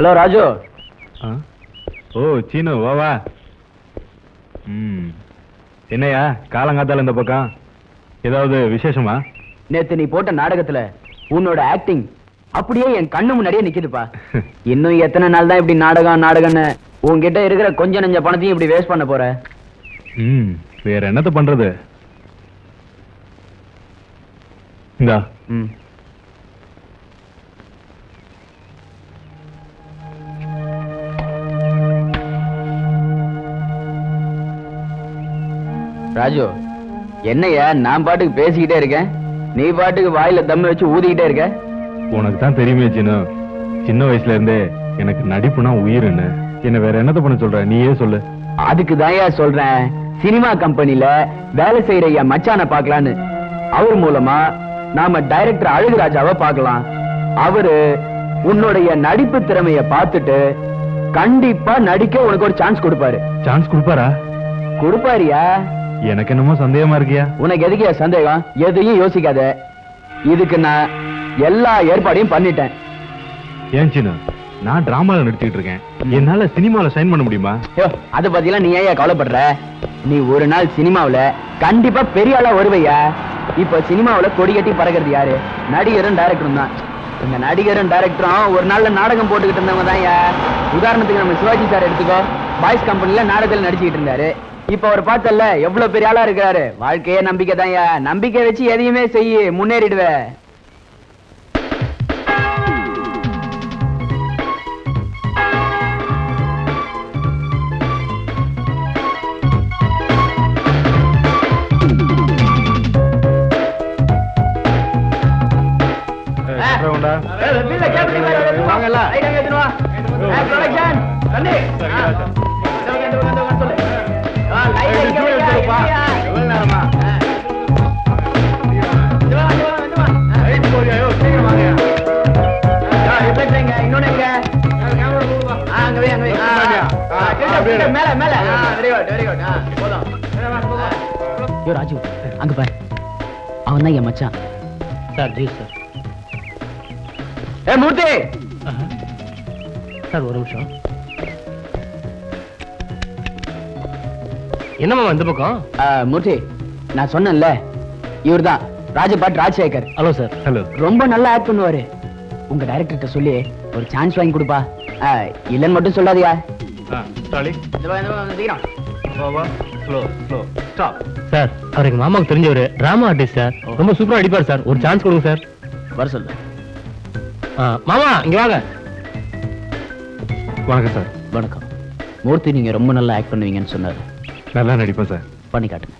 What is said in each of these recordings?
Hello Raju. ஓ சீனு வா. என்னையா காலங்காத்தால இந்த பக்கம் ஏதாவது விசேஷமா? நேத்து நீ போட்ட நாடகத்துல உன்னோட ஆக்டிங் அப்படியே என் கண்ணு முன்னாடியே நிக்குதுப்பா. இன்னும் எத்தனை நாள் தான் இப்படி நாடகம்னு உன்கிட்ட இருக்கிற கொஞ்ச நெஞ்ச பணத்தையும் இப்படி வேஸ்ட் பண்ண போற? வேற என்னத்த பண்றது? இந்தா. ராஜு, என்னையா நான் பாட்டுக்கு பேசிக்கிட்டே இருக்கேன், நீ பாட்டுக்கு வாயில தம்ம வச்சு ஊதிக்கிட்டே இருக்க. உனக்கு தான் தெரியுமே சீனு, சின்ன வயசுல இருந்தே எனக்கு நடிப்புனா உயிர்னு. என்ன வேற என்னத்த பண்ண சொல்ற, நீயே சொல்லு. அதுக்கு தான் சொல்றேன், சினிமா கம்பெனில வேலை செய்யற ஐயா மச்சான பாக்கலான்னு. அவர் மூலமா நாம டைரக்டர் அழகுராஜாவை பார்க்கலாம். அவரு உன்னுடைய நடிப்பு திறமைய பார்த்துட்டு கண்டிப்பா நடிக்க உனக்கு ஒரு சான்ஸ் கொடுப்பாரு. சான்ஸ் கொடுப்பாரா? கொடுப்பாரியா? எனக்கு என்னமோ சந்தேகமா இருக்கியா? உனக்கு எதுக்கியா சந்தேகம்? எதையும் யோசிக்காத, இதுக்கு நான் எல்லா ஏற்பாடையும் பண்ணிட்டேன். ஏன் சீனு, நான் டிராமால நடிச்சுக்கிட்டு இருக்கேன், என்னால சினிமால சைன் பண்ண முடியுமா? அத பத்திலாம் நீ ஏன் கவலைப்படுற? நீ ஒரு நாள் சினிமாவுல கண்டிப்பா பெரிய ஆளா வருவையா. இப்ப சினிமாவுல கொடி கட்டி பறக்கிறது யாரு? நடிகரும் டைரக்டரும் தான். இந்த நடிகரும் டைரக்டரும் ஒரு நாள்ல நாடகம் போட்டுக்கிட்டு இருந்தவங்க தான். உதாரணத்துக்கு நம்ம சிவாஜி சார் எடுத்துக்கோ, பாய்ஸ் கம்பெனில நாடகத்தில் நடிச்சுக்கிட்டு இருந்தாரு. இப்ப அவர் பார்த்தல எவ்வளவு பெரிய ஆளா இருக்கிறாரு. வாழ்க்கையே நம்பிக்கை தான். நம்பிக்கை வச்சு எதையுமே செய்ய, முன்னேறிடுவ. ராஜு, அங்க பாரு, அவன் தான் என் மச்சான். Sir ji sir. Murthy sir, ஒரு நிமிஷம். என்னமா இந்த பக்கம்? மூர்த்தி, நான் சொன்னேன்ல, இவர் தான் Rajapat Rajasekar. Hello sir. Hello. ரொம்ப நல்லா ஆக்ட் பண்ணுவாரு. உங்க டைரக்டர்கிட்ட சொல்லி ஒரு சான்ஸ் வாங்கி கொடுப்பா. இல்லன்னு மட்டும் சொல்லாதியா. சார், அவர் எங்க மாமாவுக்கு தெரிஞ்சவரு, டிராமா ஆர்டிஸ்ட் சார். ரொம்ப சூப்பரா அடிப்பார் சார். ஒரு சான்ஸ் கொடுங்க சார். வர சொல்லு. மாமா இங்க வாங்க. வணக்கம் சார். வணக்கம். மூர்த்தி நீங்க ரொம்ப நல்லா ஆக்ட் பண்ணுவீங்கன்னு சொன்னாரு. நல்லா நடிப்பேன் சார். பண்ணி காட்டுங்க.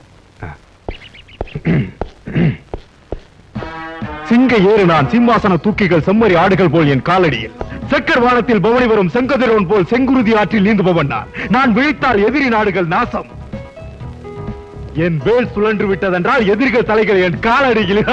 சிங்க ஏறு நான் சிம்மாசன தூக்கிகள் செம்மறி ஆடுகள் போல் என் காலடியில், செக்கர் வானத்தில் பவனி வரும் செங்கதிரோன் போல் செங்குருதி ஆற்றில் நீந்துபவன் நான் விழித்தால் எதிரி நாடுகள் நாசம். என் வேல் சுழன்று விட்டதென்றால் எதிரிகள் தலைகள் என் காலடியில்.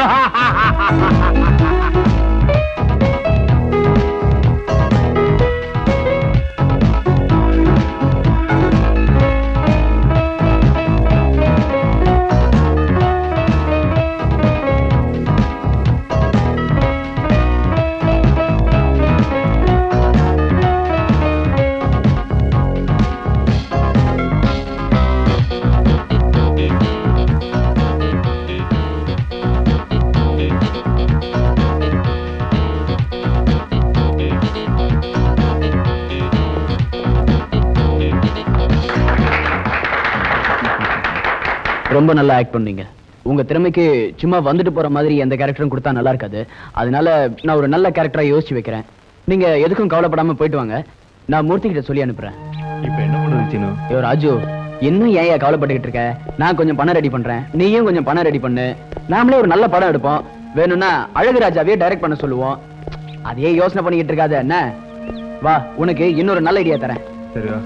ரொம்ப நல்லா ஆக்ட் பண்ணீங்க. உங்க திறமைக்கு சும்மா வந்துட்டு போற மாதிரி எந்த கேரக்டரும் கொடுத்தா நல்லா இருக்காது. அதனால நான் ஒரு நல்ல கேரக்டரா யோசிச்சு வைக்கிறேன். நீங்க எதுக்கும் கவலைப்படாம போயிட்டு வாங்க. நான் மூர்த்தி கிட்ட சொல்லி அனுப்புறேன். இப்ப என்ன பண்ணுச்சு? ராஜு, இன்னும் ஏன் கவலைப்பட்டுக்கிட்டு இருக்க? நான் கொஞ்சம் பணம் ரெடி பண்றேன், நீயும் கொஞ்சம் பணம் ரெடி பண்ணு. நாமளே ஒரு நல்ல படம் எடுப்போம். வேணும்னா அழகுராஜாவே டைரக்ட் பண்ண சொல்லுவோம். அதையே யோசனை பண்ணிக்கிட்டு இருக்காத என்ன? வா, உனக்கு இன்னொரு நல்ல ஐடியா தரேன். சரியா?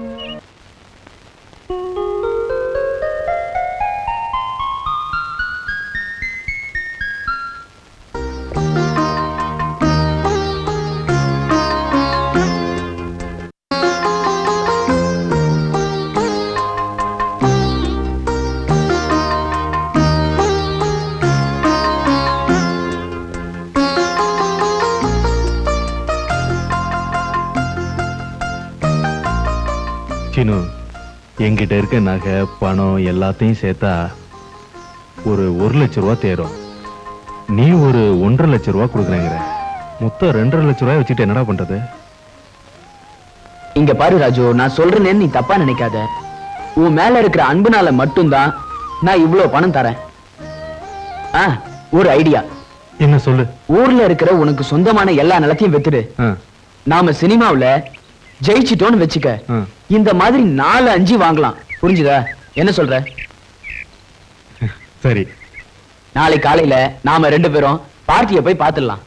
என்கிட்ட இருக்க நகை பணம் எல்லாத்தையும் சேர்த்தா ஒரு 1,00,000 தேரும். நீ ஒரு 1,50,000 கொடுக்குறேங்கிற. மொத்தம் 2,50,000 வச்சுட்டு என்னடா பண்றது? இங்க பாரு ராஜு, நான் சொல்றேன்னு நீ தப்பா நினைக்காத. உன் மேல இருக்கிற அன்புனால மட்டும்தான் நான் இவ்வளவு பணம் தரேன். ஒரு ஐடியா. என்ன சொல்லு? ஊர்ல இருக்கிற உனக்கு சொந்தமான எல்லா நிலத்தையும் வித்துடு. ஆ, நாம சினிமாவுல ஜெயிச்சிட்டோன்னு வச்சுக்க, ஆ. இந்த மாதிரி 4-5 வாங்கலாம். புரிஞ்சுதா? என்ன சொல்ற? சரி. நாளை காலையில நாம 2 பேரும் பார்ட்டிய போய் பார்த்துடலாம்.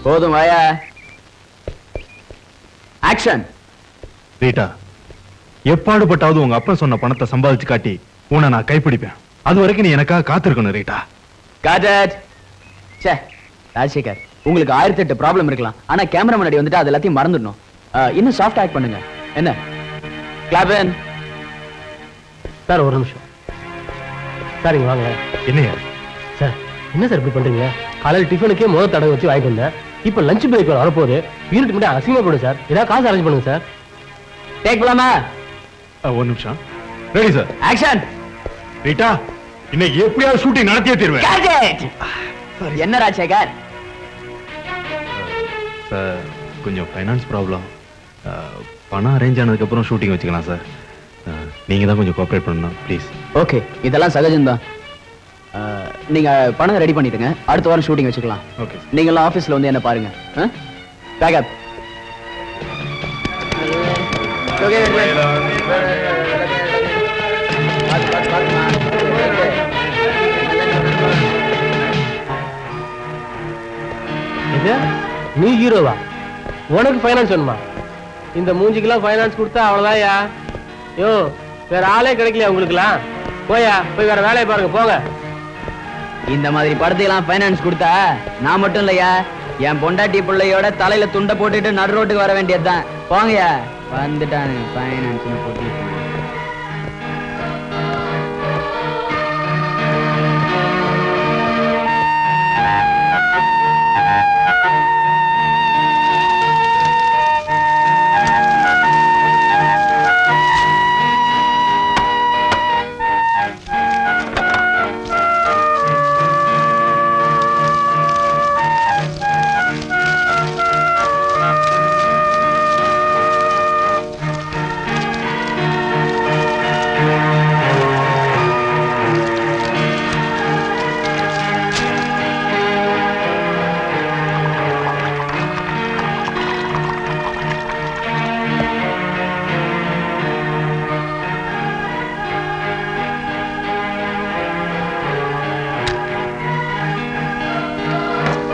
போதும் வாயா. ஆக்ஷன். ரீட்டா, எப்பாடுபட்டாவது உங்க அப்பா சொன்ன பணத்தை சம்பாதிச்சு காட்டி உன்னை நான் கைப்பிடிப்பேன். அது வரைக்கும் நீ எனக்காக காத்திருக்கணும் ரீட்டா. காஜட். சே ராஜசேகர், உங்களுக்கு 1008 ப்ராப்ளம் இருக்கலாம், ஆனா கேமரா முன்னாடி வந்துட்டு அது எல்லாத்தையும் மறந்துடணும். இன்னும் சாஃப்ட் ஆக்ட் பண்ணுங்க. என்ன கிளாபன்? சார் ஒரு நிமிஷம் சார், இங்க வாங்க. என்னையா சார் என்ன சார் இப்படி பண்றீங்க? காலையில் டிஃபனுக்கே முதல் தடவை வச்சு வாங்கிட்டு வந்தேன். இப்போ லஞ்ச் பிரேக் வரப்போகுது. யூனிட் மட்டும் அசிங்கமா போடும் சார். ஏதாவது காசு அரேஞ்ச் பண்ணுங்க சார். டேக் போலாமா? ஒரு நிமிஷம். Ready sir. ஆக்ஷன். ரீட்டா, இன்னைக்கு எப்படியாவது ஷூட்டிங் நடத்தியே தீர்வேன். காஜட். என்ன ராஜசேகர்? சார் கொஞ்சம் ஃபைனான்ஸ் ப்ராப்ளம். பணம் அரேஞ்ச் ஆனதுக்கு அப்புறம் ஷூட்டிங் வச்சுக்கலாம் சார். நீங்க தான் கொஞ்சம் கோஆபரேட் பண்ணணும் ப்ளீஸ். ஓகே, இதெல்லாம் சகஜம்தான். நீங்க பணம் ரெடி பண்ணிடுங்க, அடுத்த வாரம் ஷூட்டிங் வச்சுக்கலாம். ஓகே. நீங்களாம் ஆபீஸ்ல வந்து என்ன பாருங்க. பேக்கப். இது நீ ஹீரோவா? உனக்கு ஃபைனான்ஸ் வேணுமா? இந்த மூஞ்சிக்கெல்லாம் ஃபைனான்ஸ் கொடுத்தா அவ்வளவுதான்யா. யோ, வேற ஆளே கிடைக்கலையா உங்களுக்குலாம்? போயா, போய் வேற வேலையை பாருங்க, போங்க. இந்த மாதிரி படத்தையெல்லாம் ஃபைனான்ஸ் கொடுத்தா நான் மட்டும் இல்லையா, என் பொண்டாட்டி பிள்ளையோட தலையில துண்டை போட்டுட்டு நடு ரோட்டுக்கு வர வேண்டியதுதான். போங்கயா, வந்துட்டானு ஃபைனான்ஸ் போட்டு.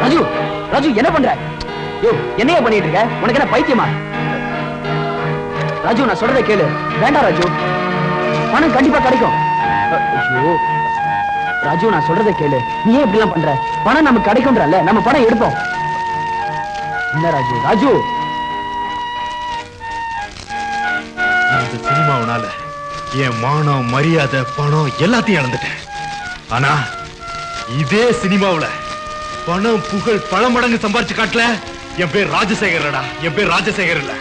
ராஜு, ராஜு என்ன பண்ற? யோ, என்னையா பண்ணிட்டு இருக்க? உனக்கு என்ன பைத்தியமா? ராஜு, நான் சொல்றதை கேளு. வேண்டாம் ராஜு, பணம் கண்டிப்பா கிடைக்கும். ஐயோ ராஜு, நான் சொல்றதை கேளு. நீ ஏன் இப்படி எல்லாம் பண்ற? பணம் நமக்கு கிடைக்கும்ன்றல, நம்ம பணம் எடுப்போம். என்ன ராஜு? ராஜு, இந்த சினிமாவுனால என் மானம் மரியாதை பணம் எல்லாத்தையும் இழந்துட்டேன். ஆனா இதே சினிமாவுல பணம் புகழ் பல மடங்கு சம்பாரிச்சு காட்டல. என் பேர் ராஜசேகரடா, என் பேர் ராஜசேகர் இல்ல.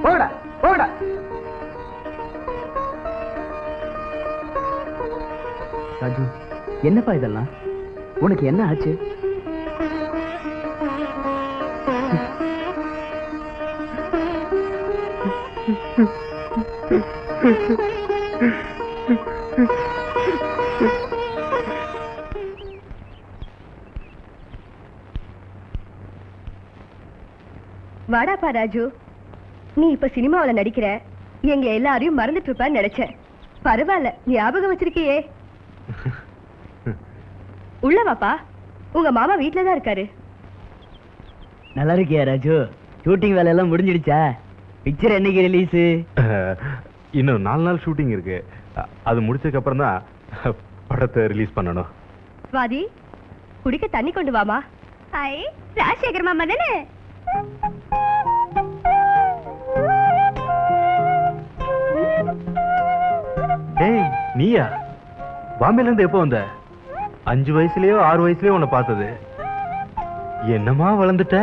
போடா போடா. ராஜு, என்னப்பா இதெல்லாம்? உனக்கு என்ன ஆச்சு? வாடாப்பா ராஜு, நீ இப்ப சினிமாவில நடிக்கிற, எங்க எல்லாரையும் மறந்துட்டு இருப்பான்னு நினைச்சேன். பரவாயில்ல, ஞாபகம் வச்சிருக்கியே. உள்ள வாப்பா, உங்க மாமா வீட்டுலதான் இருக்காரு. நல்லா இருக்கியா ராஜு? ஷூட்டிங் வேலை எல்லாம் முடிஞ்சிடுச்சா? பிக்சர் என்னைக்கு ரிலீஸ்? இன்னும் 4 நாள் ஷூட்டிங் இருக்கு. அது முடிச்சதுக்கு அப்புறம் தான் படத்தை ரிலீஸ் பண்ணணும். சுவாதி, குடிக்க தண்ணி கொண்டு வாமா. ஐ, ராஜசேகர் மாமா தானே? ஏய், நீயா? பாம்பேல இருந்து எப்போ வந்த? 5 வயசுலயோ 6 வயசுலயோ உன்னை பார்த்தது. என்னமா வளர்ந்துட்ட?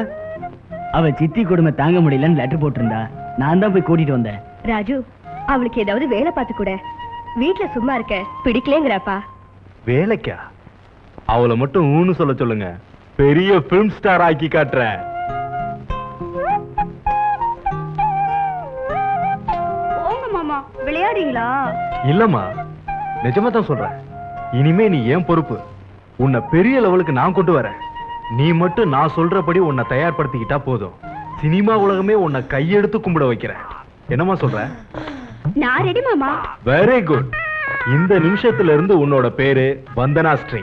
அவ சித்தி கொடுமை தாங்க முடியலன்னு லெட்டர் போட்டிருந்தா, நான் தான் போய் கூட்டிட்டு வந்தேன். ராஜு, அவளுக்கு ஏதாவது வேலை பார்த்து கூட. வீட்டுல சும்மா இருக்க பிடிக்கலங்கிறாப்பா. வேலைக்கா? அவளை மட்டும் ஊன்னு சொல்ல சொல்லுங்க, பெரிய பிலிம் ஸ்டார் ஆக்கி காட்டுறேன். போங்க மாமா, விளையாடுறீங்களா? இல்லம்மா, நிஜமா தான் சொல்றேன். இனிமே நீ ஏன் பொறுப்பு. உன்னை பெரிய லெவலுக்கு நான் கொண்டு வரேன். நீ மட்டும் நான் சொல்றபடி உன்னை தயார்படுத்திக்கிட்டா போதும். சினிமா உலகமே உன்னை கையெடுத்து கும்பிட வைக்கிறேன். என்னமா சொல்ற? நான் ரெடி மாமா. Very good. இந்த நிமிஷத்துல இருந்து உன்னோட பேரு வந்தனா ஸ்ரீ.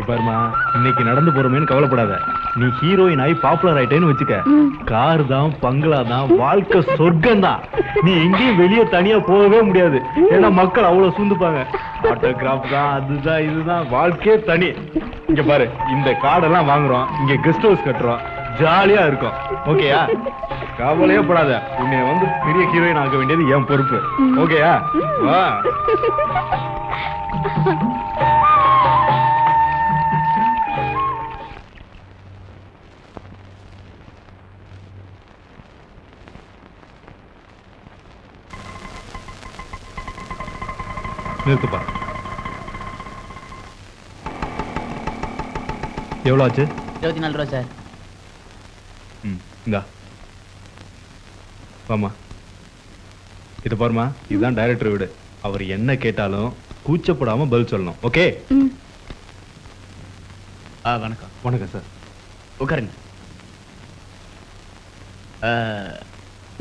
பாருமா, இன்னைக்கு நடந்து போறோமேன்னு கவலைப்படாத. நீ ஹீரோயின் ஆகி பாப்புலர் ஆயிட்டேன்னு வச்சுக்க, கார் தான், பங்களா தான், வாழ்க்கை சொர்க்கம் தான். நீ எங்கேயும் வெளியே தனியா போகவே முடியாது. ஏன்னா மக்கள் அவ்வளவு சூழ்ந்துப்பாங்க. ஆட்டோகிராஃப் தான், அதுதான், இதுதான், வாழ்க்கையே தனி. இங்க பாரு, இந்த கார்டெல்லாம் வாங்குறோம், இங்க கெஸ்ட் ஹவுஸ் கட்டுறோம், ஜாலியா இருக்கும். ஓகேயா? கவலையே படாத. உன்னை வந்து பெரிய ஹீரோயின் ஆக வேண்டியது என் பொறுப்பு. ஓகேயா? வா. நிறுத்துப்பா. எவ்வளவு ஆச்சு? 24 ரூபா சார். இந்தா வாமா. இது பாருமா, இதுதான் டைரக்டர் வீடு. அவர் என்ன கேட்டாலும் கூச்சப்படாம பதில் சொல்லணும். ஓகே? வணக்கம். வணக்கம் சார். உட்காருங்க.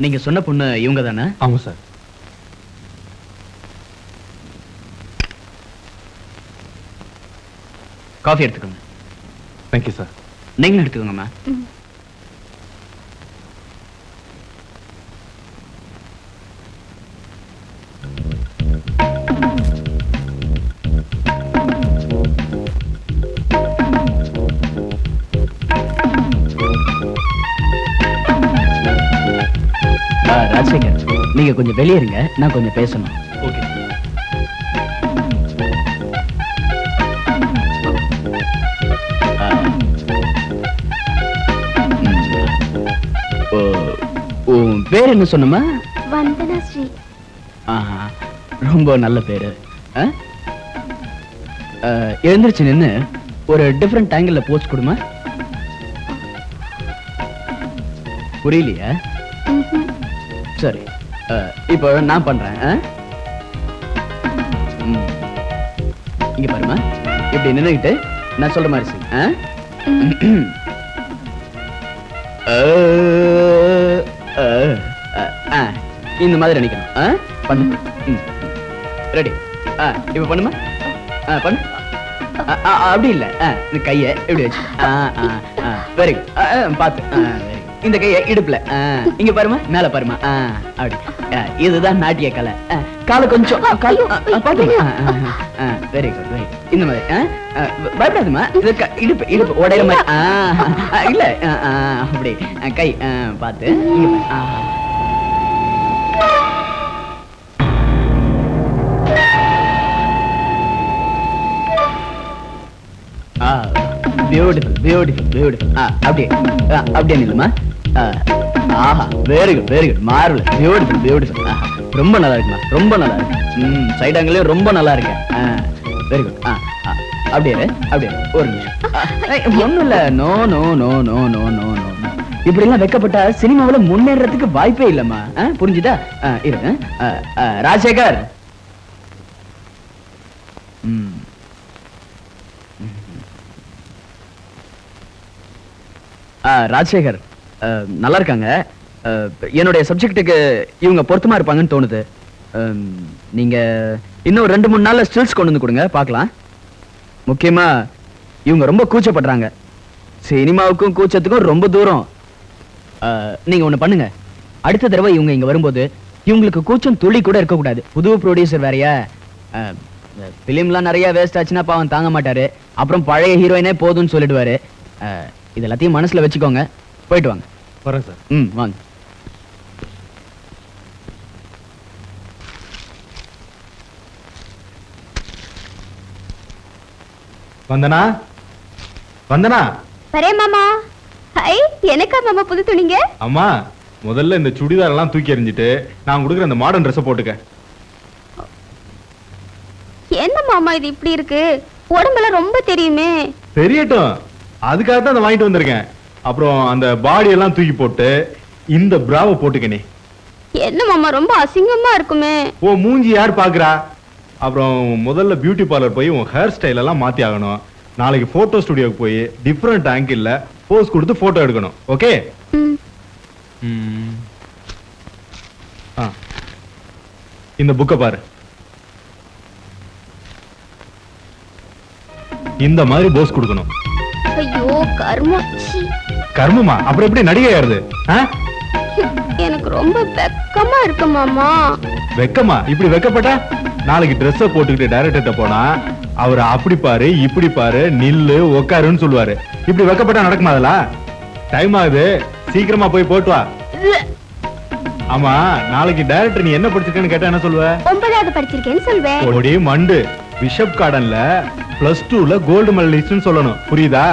நீங்க சொன்ன பொண்ணு இவங்க தானே? ஆமா சார். காஃபி எடுத்துக்கோங்க. Thank you sir. நீங்களும் எடுத்துக்கோங்கம்மா. ராஜசேகர், நீங்க கொஞ்சம் வெளியே இருங்க, நான் கொஞ்சம் பேசணும். ஓகே. பேர் என்ன சொன்னமா? வந்தனா ஸ்ரீ. ரொம்ப நல்ல பேரு. எழுந்திருச்சு நின்னு ஒரு டிஃபரெண்ட் ஆங்கிள் போஸ்ட் கொடுமா. புரியலையா? சரி, இப்போ நான் பண்றேன். இங்க பாருமா, இப்படி நின்னுகிட்டு நான் சொல்ற மாதிரி செய். இந்த மாதிரி நினைக்கணும். பண்ணு. ரெடி. இப்ப பண்ணுமா? பண்ணு. அப்படி இல்ல, கைய இப்படி வச்சு. Very good. பாத்து. இந்த கைய இடுப்புல. இங்க பாருமா, மேல பாருமா. அப்படி. இதுதான் நாட்டிய கலை. கால கொஞ்சம் பாத்தீங்க. Very good, very. இந்த மாதிரி பயப்படாதுமா. இது இடுப்பு இடுப்பு உடையிற மாதிரி. இல்ல, அப்படி கை பாத்து. Beautiful, beautiful, beautiful. அப்படியே அப்படியே நில்லுமா. ஆஹா, very good, very good, marvellous, beautiful, beautiful. ரொம்ப நல்லா இருக்குமா, ரொம்ப நல்லா இருக்கு. சைடு ஆங்கிளையும் ரொம்ப நல்லா இருக்கு. Very good. அப்படியே அப்படியே ஒரு நிமிஷம். ஒண்ணும் இல்ல. No no no no no no no. இப்படி எல்லாம் வைக்கப்பட்ட சினிமாவுல முன்னேறதுக்கு வாய்ப்பே இல்லம்மா. புரிஞ்சுதா? இரு. ராஜசேகர். ராஜசேகர் நல்லா இருக்காங்க. என்னுடைய சப்ஜெக்ட்டுக்கு இவங்க பொருத்தமா இருப்பாங்கன்னு தோணுது. நீங்க இன்னும் 2-3 நாள்ல ஸ்டில்ஸ் கொண்டு வந்து கொடுங்க, பார்க்கலாம். முக்கியமா இவங்க ரொம்ப கூச்சப்படுறாங்க. சினிமாவுக்கும் கூச்சத்துக்கும் ரொம்ப தூரம். நீங்க ஒண்ணு பண்ணுங்க. அடுத்த தடவை இவங்க இங்க வரும்போது இவங்களுக்கு கூச்சம் துளி கூட இருக்கக்கூடாது. புது ப்ரொடியூசர் வேறையா. பிலிம்லாம் நிறைய வேஸ்ட் ஆச்சுன்னா பாவம் தாங்க மாட்டாரு. அப்புறம் பழைய ஹீரோயினே போதும்னு சொல்லிடுவாரு. இது எல்லாத்தையும் மனசுல வச்சுக்கோங்க. போயிட்டு வாங்க. வரேன் சார். வாங்க. வந்தனா, வந்தனா. வரேன் மாமா. ஹை, எனக்கா மாமா புது துணிங்க? அம்மா, முதல்ல இந்த சுடிதார் எல்லாம் தூக்கி எறிஞ்சிட்டு நான் கொடுக்குற அந்த மாடர்ன் ட்ரெஸ் போட்டுக்க. என்ன மாமா இது இப்படி இருக்கு? உடம்பெல்லாம் ரொம்ப தெரியுமே. தெரியட்டும், அதுக்காக தான் வாங்கிட்டு வந்திருக்கேன். அப்புறம் அந்த பாடி எல்லாம் தூக்கி போட்டு இந்த பிராவை போட்டுக்கனே. என்ன மாமா ரொம்ப அசிங்கமா இருக்குமே. ஓ மூஞ்சி யார் பாக்குறா? அப்புறம் முதல்ல பியூட்டி பார்லர் போய் உன் ஹேர் ஸ்டைல் எல்லாம் மாத்தி ஆகணும். நாளைக்கு போட்டோ ஸ்டுடியோக்கு போய் டிஃபரெண்ட் ஆங்கிள் போஸ் கொடுத்து போட்டோ எடுக்கணும். ஓகே? இந்த புக்க பாரு. இந்த மாதிரி போஸ் கொடுக்கணும். ஐயோ கர்மம். கர்மமா? அப்புறம் எப்படி நடிகை யாருது? எனக்கு ரொம்ப வெக்கமா இருக்கு மாமா. வெக்கமா? இப்படி வெக்கப்பட்டா நாளைக்கு ட்ரெஸ் போட்டுக்கிட்டு டைரக்டர்ட்ட போனா அவர் அப்படி பாரு இப்படி பாரு நில்லு உட்காருன்னு சொல்லுவாரு. இப்படி வெக்கப்பட்டா நடக்குமா? அதெல்லாம் டைம் ஆகுது, சீக்கிரமா போய் போட்டு வா. ஆமா, நாளைக்கு டைரக்டர் நீ என்ன படிச்சிருக்கேன்னு கேட்டா என்ன சொல்லுவ? 9வது படிச்சிருக்கேன்னு சொல்வேன். ஓடி மண்டு. பிஷப் கார்டன்ல +2ல கோல்டு மெடலிஸ்ட்னு சொல்லணும். புரியுதா?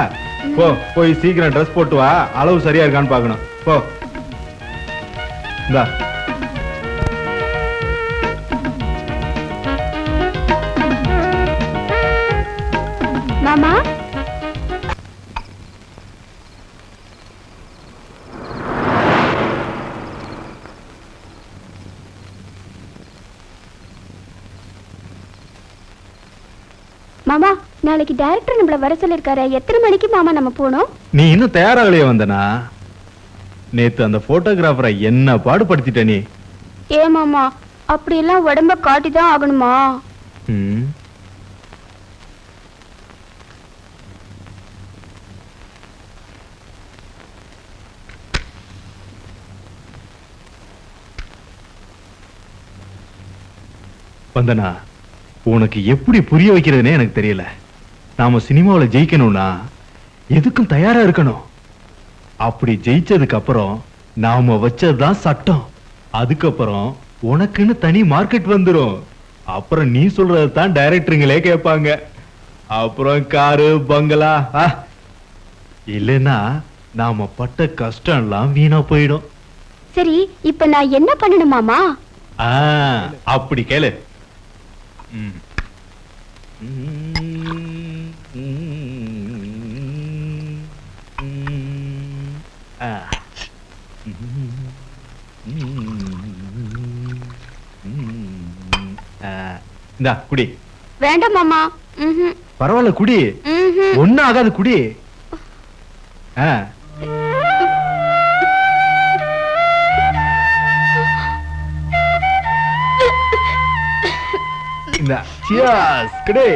போ, போய் சீக்கிரம் ட்ரெஸ் போட்டு வா. அளவு சரியா இருக்கான்னு பாக்கணும். போ. இந்தா. மாமா, மாமா நாளைக்கு டைரக்டர் நம்மள வர சொல்லிருக்காரு. எத்தனை மணிக்கு மாமா நம்ம போனோம்? நீ இன்னும் தயாராகலையே வந்தனா? நேத்து அந்த போட்டோகிராஃபரை என்ன பாடுபடுத்திட்ட நீ? ஏ மாமா, அப்படி எல்லாம் உடம்ப காட்டிதான் ஆகணுமா? வந்தனா, உனக்கு எப்படி புரிய வைக்கிறதுனே எனக்கு தெரியல. நாம சினிமாவில் ஜெயிக்கணும்னா எதுக்கும் தயாரா இருக்கணும். அப்படி ஜெயிச்சதுக்கு அப்புறம் நாம வச்சதுதான் சட்டம். அதுக்கப்புறம் உனக்குன்னு தனி மார்க்கெட் வந்துரும். அப்புறம் நீ சொல்றதுதான் டைரக்டருங்களே கேட்பாங்க. அப்புறம் காரு பங்களா. இல்லைன்னா நாம பட்ட கஷ்டம் எல்லாம் வீணா போயிடும். சரி, இப்ப நான் என்ன பண்ணணும் மாமா? அப்படி கேளு. இந்தா குடி. வேண்டாம் மாமா. பரவாயில்ல குடி, ஒண்ணும் ஆகாது குடி. இந்தா சியர்ஸ் குடி.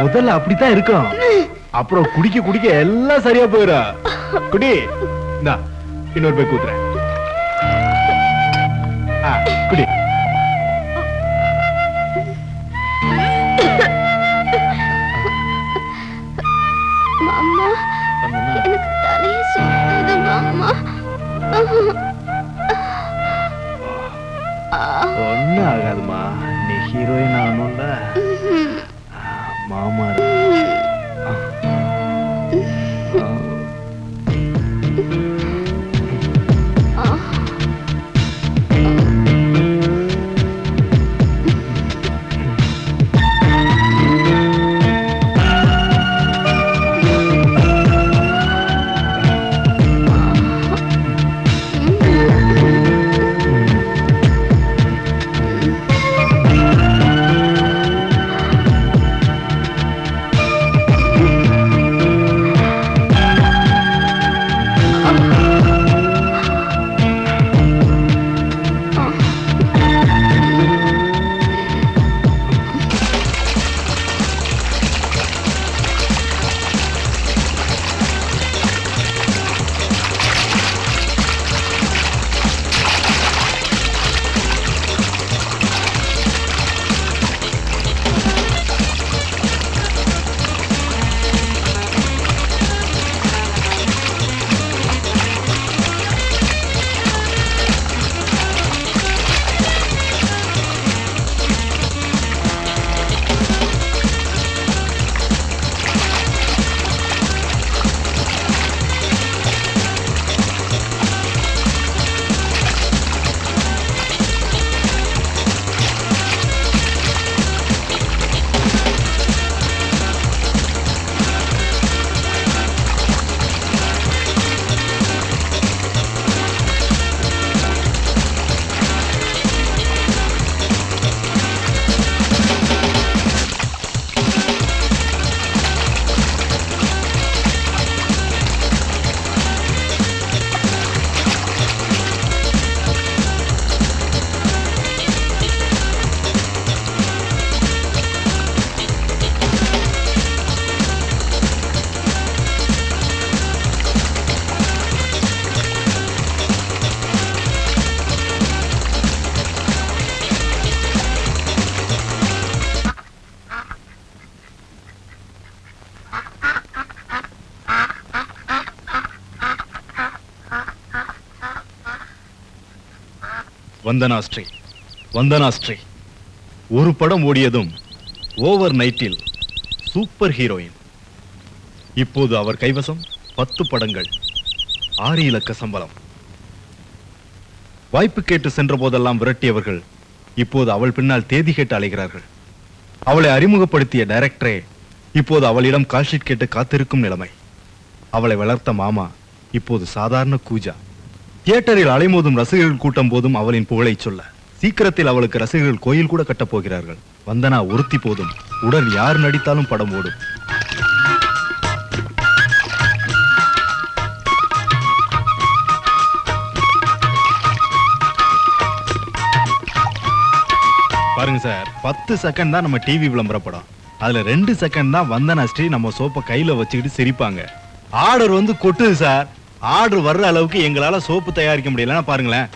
முதல்ல அப்படித்தான் இருக்கும், அப்புறம் குடிக்க குடிக்க எல்லாம் சரியா போயிடும். குடி. இந்தா இன்னொரு போய் கூத்துறேன். குடி. மாமா எனக்கு தலையை சுத்துது மாமா. ஒண்ணும் ஆகாதுமா, நீ ஹீரோயின் ஆகணும்ல. மாமா வந்தனாஸ்ரீ, வந்தனாஸ்ரீ. ஒரு படம் ஓடியதும் ஓவர் நைட்டில் சூப்பர் ஹீரோயின். இப்போது அவர் கைவசம் 10 படங்கள், 6 இலக்க சம்பளம். வாய்ப்பு கேட்டு சென்ற போதெல்லாம் விரட்டியவர்கள் இப்போது அவள் பின்னால் தேதி கேட்டு அலைகிறார்கள். அவளை அறிமுகப்படுத்திய டைரக்டரே இப்போது அவளிடம் கால்ஷீட் கேட்டு காத்திருக்கும் நிலைமை. அவளை வளர்த்த மாமா இப்போது சாதாரண கூஜா. தியேட்டரில் அலைமோதும் ரசிகர்கள் கூட்டம் போதும் அவளின் புகழை சொல்ல சீக்கிரத்தில் அவளுக்கு ரசிகர்கள் கோயில் கூட கட்டப் போகிறார்கள். வந்தனா ஒருத்தி போதும், உடன் யார் நடித்தாலும் படம் ஓடும். பாருங்க சார், 10 செகண்ட் தான் நம்ம டிவி விளம்பர படம். அதுல 2 செகண்ட் தான் வந்தனாஸ்ரீ நம்ம சோப்பை கையில வச்சுக்கிட்டு சிரிப்பாங்க. ஆர்டர் வந்து கொட்டுது சார். ஆர்டர் வர்ற அளவுக்கு எங்களால சோப்பு தயாரிக்க முடியலன்னா பாருங்களேன்.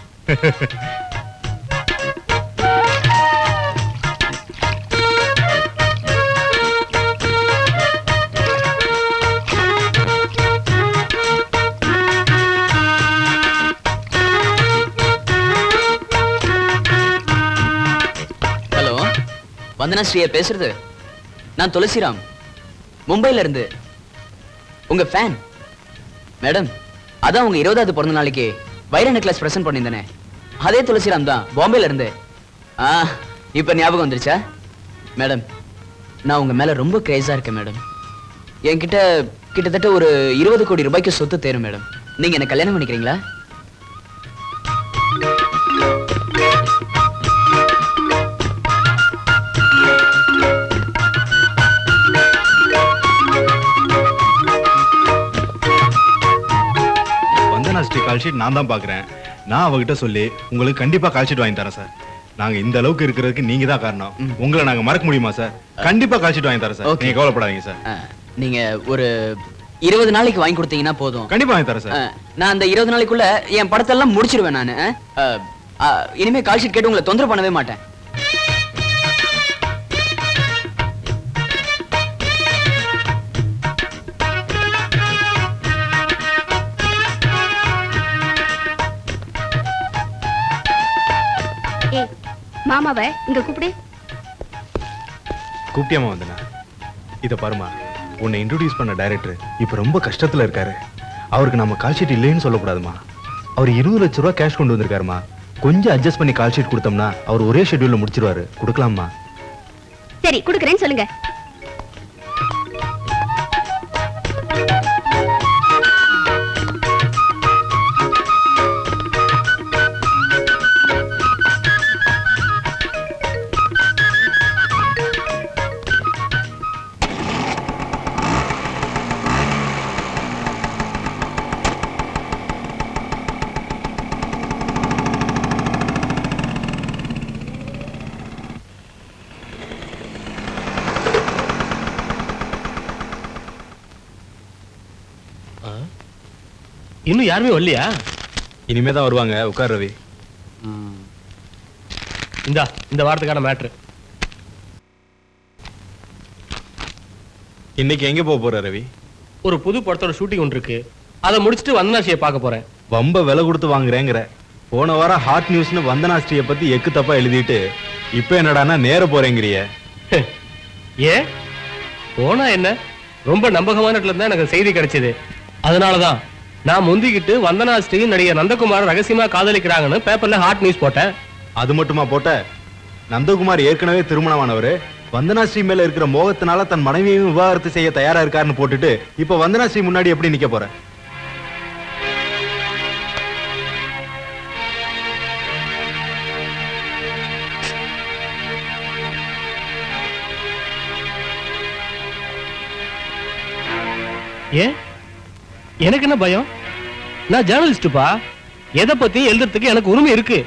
ஹலோ, வந்தனாஸ்ரீயா பேசுறது? நான் துளசிராம், மும்பைல இருந்து. உங்க ஃபேன் மேடம். அதான் உங்க 20வது பிறந்த நாளைக்கு வைர நெக்லஸ் பிரசன்ட் பண்ணியிருந்தேனே, அதே துளசிராம் தான், பாம்பேல இருந்து. இப்ப ஞாபகம் வந்துருச்சா மேடம்? நான் உங்க மேல ரொம்ப கிரேஸா இருக்கேன் மேடம். என்கிட்ட கிட்டத்தட்ட ஒரு 20 கோடி ரூபாய்க்கு சொத்து தேரும் மேடம். நீங்க என்ன கல்யாணம் பண்ணிக்கிறீங்களா? ஸ்ரீ கால் ஷீட் நான் தான் பாக்குறேன். நான் அவகிட்ட சொல்லி உங்களுக்கு கண்டிப்பா கால் ஷீட் வாங்கி தரேன் சார். நாங்க இந்த அளவுக்கு இருக்கிறதுக்கு நீங்க தான் காரணம். உங்களை நாங்க மறக்க முடியுமா சார்? கண்டிப்பா கால் ஷீட் வாங்கி தரேன் சார். நீங்க கவலைப்படாதீங்க சார். நீங்க ஒரு 20 நாளைக்கு வாங்கி கொடுத்தீங்கன்னா போதும். கண்டிப்பா வாங்கி தரேன் சார். நான் அந்த 20 நாளைக்குள்ள என் படத்தெல்லாம் முடிச்சிருவேன் நானு. இனிமே கால் ஷீட் கேட்டு உங்களை தொந்தரவு பண்ணவே மாட்டேன். மாமாவை இங்க கூப்பிடு. கூப்பிட்டியாமா வந்தனா? இத பாருமா, உன்னை இன்ட்ரோடியூஸ் பண்ண டைரக்டர் இப்ப ரொம்ப கஷ்டத்துல இருக்காரு. அவருக்கு நம்ம கால் ஷீட் இல்லைன்னு சொல்லக்கூடாதுமா. அவர் 20 லட்சம் ரூபாய் கேஷ் கொண்டு வந்திருக்காருமா. கொஞ்சம் அட்ஜஸ்ட் பண்ணி கால் ஷீட் கொடுத்தோம்னா அவர் ஒரே ஷெட்யூல்ல முடிச்சிருவாரு. கொடுக்கலாமா? சரி குடுக்குறேன்னு சொல்லுங்க. இன்னும் யாருமே வரலையா? இனிமேதான் வருவாங்க. உட்கார் ரவி. இந்த வாரத்துக்கான மேட்ரு. இன்னைக்கு எங்க போற ரவி? ஒரு புது படத்தோட ஷூட்டிங் ஒன்று இருக்கு. அதை முடிச்சுட்டு வந்தனாஸ்ரீயை பார்க்க போறேன். ரொம்ப விலை கொடுத்து வாங்குறேங்கிற. போன வாரம் ஹாட் நியூஸ்னு வந்தனாஸ்ரீயை பத்தி எக்கு தப்பா எழுதிட்டு இப்ப என்னடானா நேர போறேங்கிறிய. ஏன் போனா என்ன? ரொம்ப நம்பகமான இடத்துல தான் எனக்கு செய்தி கிடைச்சது. அதனாலதான் நான் முந்திக்கிட்டு வந்தனாஸ்ரீ நடிகர் நந்தகுமார் ரகசியமா காதலிக்கிறாங்கன்னு பேப்பர்ல ஹாட் நியூஸ் போட்டேன். அது மட்டுமா போட்ட? நந்தகுமார் ஏற்கனவே திருமணமானவரு. வந்தனாஸ்ரீ மேல இருக்கிற மோகத்தினால தன் மனைவியையும் விவாகரத்து செய்ய தயாரா இருக்காருன்னு போட்டுட்டு இப்ப வந்தனாஸ்ரீ முன்னாடி எப்படி நிக்க போற? ஏன் எனக்கு என்ன பயம்? நான் ஜேர்னலிஸ்டுப்பா. எதை பத்தி எழுதுறதுக்கு எனக்கு உரிமை இருக்கு.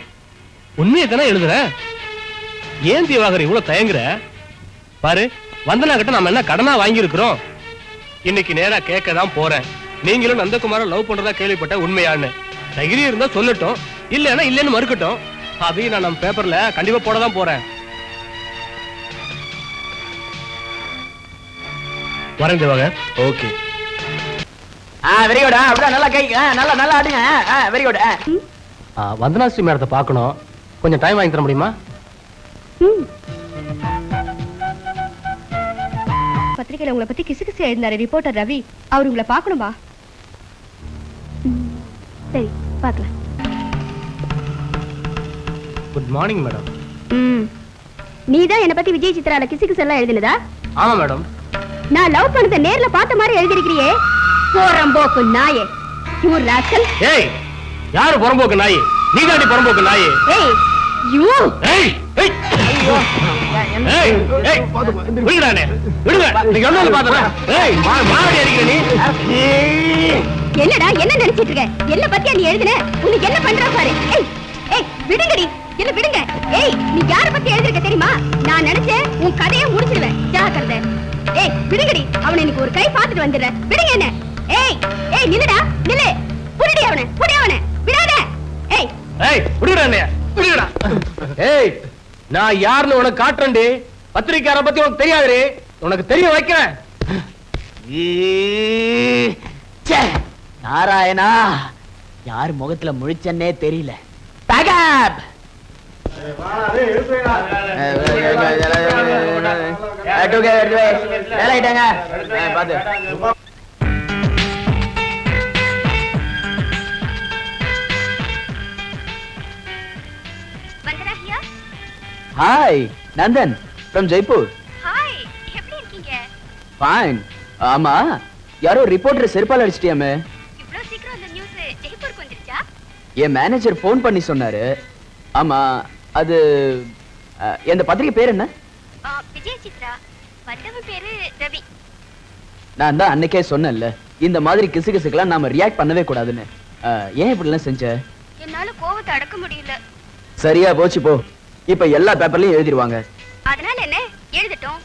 உண்மையை தானே எழுதுறேன். ஏன் திவாகர் இவ்வளவு தயங்குற? பாரு, வந்தனா கிட்ட நாம என்ன கடனா வாங்கி இருக்கிறோம். இன்னைக்கு நேரா கேட்க தான் போறேன். நீங்களும் நந்தகுமார லவ் பண்றதா கேள்விப்பட்ட உண்மையான்னு. தைரியம் இருந்தா சொல்லட்டும், இல்லன்னா இல்லன்னு மறுக்கட்டும். அதையும் நான் நம்ம பேப்பர்ல கண்டிப்பா போட தான் போறேன். வரேன் திவாகர். ஓகே. Very good. அப்படியே நல்லா கை நல்லா நல்லா ஆடுங்க. Very good. வந்தனாஸ்ரீ மேடத்தை பார்க்கணும். கொஞ்சம் டைம் வாங்கி தர முடியுமா? பத்திரிகையில உங்களை பத்தி கிசுகிசு எழுதினாரு ரிப்போர்ட்டர் ரவி. அவர் உங்களை பார்க்கணுமா? சரி பார்க்கலாம். Good morning madam. நீதான் என்ன பத்தி விஜய் சித்ரால கிசுகிசு எல்லாம் எழுதினதா? ஆமா மேடம். நான் லவ் பண்ணத நேர்ல பார்த்த மாதிரி எழுதிருக்கிறியே. போறம்போக்கு நாயே. You rascal. ஏய், யாரு புறம்போக்கு நாய்? நீ தாண்டி புறம்போக்கு நாய். ஏய் யூ. ஏய் ஏய் ஐயோ. ஏய் ஏய் விடுடானே. விடுங்க. நீங்க என்ன பாத்தற? ஏய் மாடி அடிக்கிற நீ. என்னடா என்ன நினைச்சிட்டு இருக்க? என்ன பத்தியா நீ எழுதுன? உனக்கு என்ன பண்ற பாரு. ஏய் ஏய் விடுங்கடி. என்ன விடுங்க. ஏய் நீ யார பத்தி எழுதிருக்க தெரியுமா? நான் நினைச்சேன் உன் கதையை முடிச்சிடுவேன். ஜாக்கிரதை. ஏய் விடுங்கடி. அவனை இன்னைக்கு ஒரு கை பார்த்துட்டு வந்துடுறேன். விடுங்க என்ன. ஏய் ஏய் நில்லுடா நில்லு. புடிடி அவனை. புடி அவனை. விடாத. ஏய் ஏய் விடுடானே. விடுடா. ஏய் நான் யாருன்னு உனக்கு காட்டுறேன்டி. பத்திரிக்கையார பத்தி உனக்கு தெரியாதுடி. உனக்கு தெரிய வைக்கிறேன். நாராயணா, யார் முகத்துல முழிச்சன்னே தெரியல. Backup. Hi, Nandan from Jaipur. Hi, எப்படி இருக்கீங்க? ஃபைன். ஆமா, யாரோ ரிப்போர்ட்டர் செருப்பால் அடிச்சிட்டியாமே. இவ்ளோ சீக்கிரம் அந்த நியூஸ் ஜெய்ப்பூருக்கு வந்துருச்சா? என் மேனேஜர் ஃபோன் பண்ணி சொன்னாரு. ஆமா, அது இந்த பத்திரிகை பேர் என்ன? விஜய் சித்ரா. வந்தவன் பேரு ரவி. நான் தான் அன்னைக்கே சொன்னேன்ல, இந்த மாதிரி கிசுகிசுக்கெல்லாம் நாம ரியாக்ட் பண்ணவே கூடாதுன்னு. ஏன் இப்படிலாம் செஞ்ச? என்னால கோவத்தை அடக்க முடியல. சரியா போச்சு போ. இப்ப எல்லா பேப்பர்லயும் எழுதிருவாங்க. அதனால என்ன? எழுதட்டும்.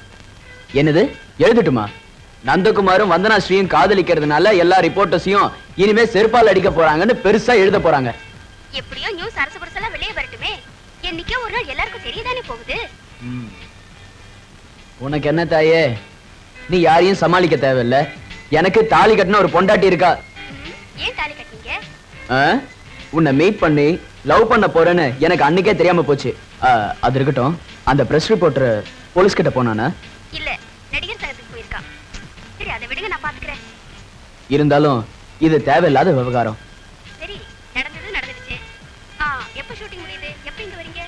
என்னது எழுதட்டுமா? நந்தகுமாரும் வந்தனா ஸ்ரீயும் காதலிக்கிறதுனால எல்லா ரிப்போர்ட்டர்ஸையும் இனிமே செருப்பால் அடிக்க போறாங்கன்னு பெருசா எழுத போறாங்க. எப்படியோ நியூஸ் அரசு புரசெல்லாம் வெளியே வரட்டுமே. என்னைக்கே ஒரு நாள் எல்லாருக்கும் தெரியதானே போகுது. உனக்கு என்ன தாயே, நீ யாரையும் சமாளிக்க தேவையில்ல. எனக்கு தாலி கட்டின ஒரு பொண்டாட்டி இருக்கா. ஏன் தாலி கட்டினீங்க? உன்னை மீட் பண்ணி லவ் பண்ண போறேன்னு எனக்கு அன்னைக்கே தெரியாம போச்சு. அது இருக்கட்டும், அந்த பிரஸ் ரிப்போர்ட்டர் போலீஸ் கிட்ட போனானா? இல்ல, நடிகர் சங்கத்துக்கு போயிருக்கான். சரி, அதை விடுங்க, நான் பாத்துக்கிறேன். இருந்தாலும் இது தேவையில்லாத விவகாரம். சரி, நடந்தது நடந்துடுச்சு. எப்ப ஷூட்டிங் முடியுது? எப்ப இங்க வரீங்க?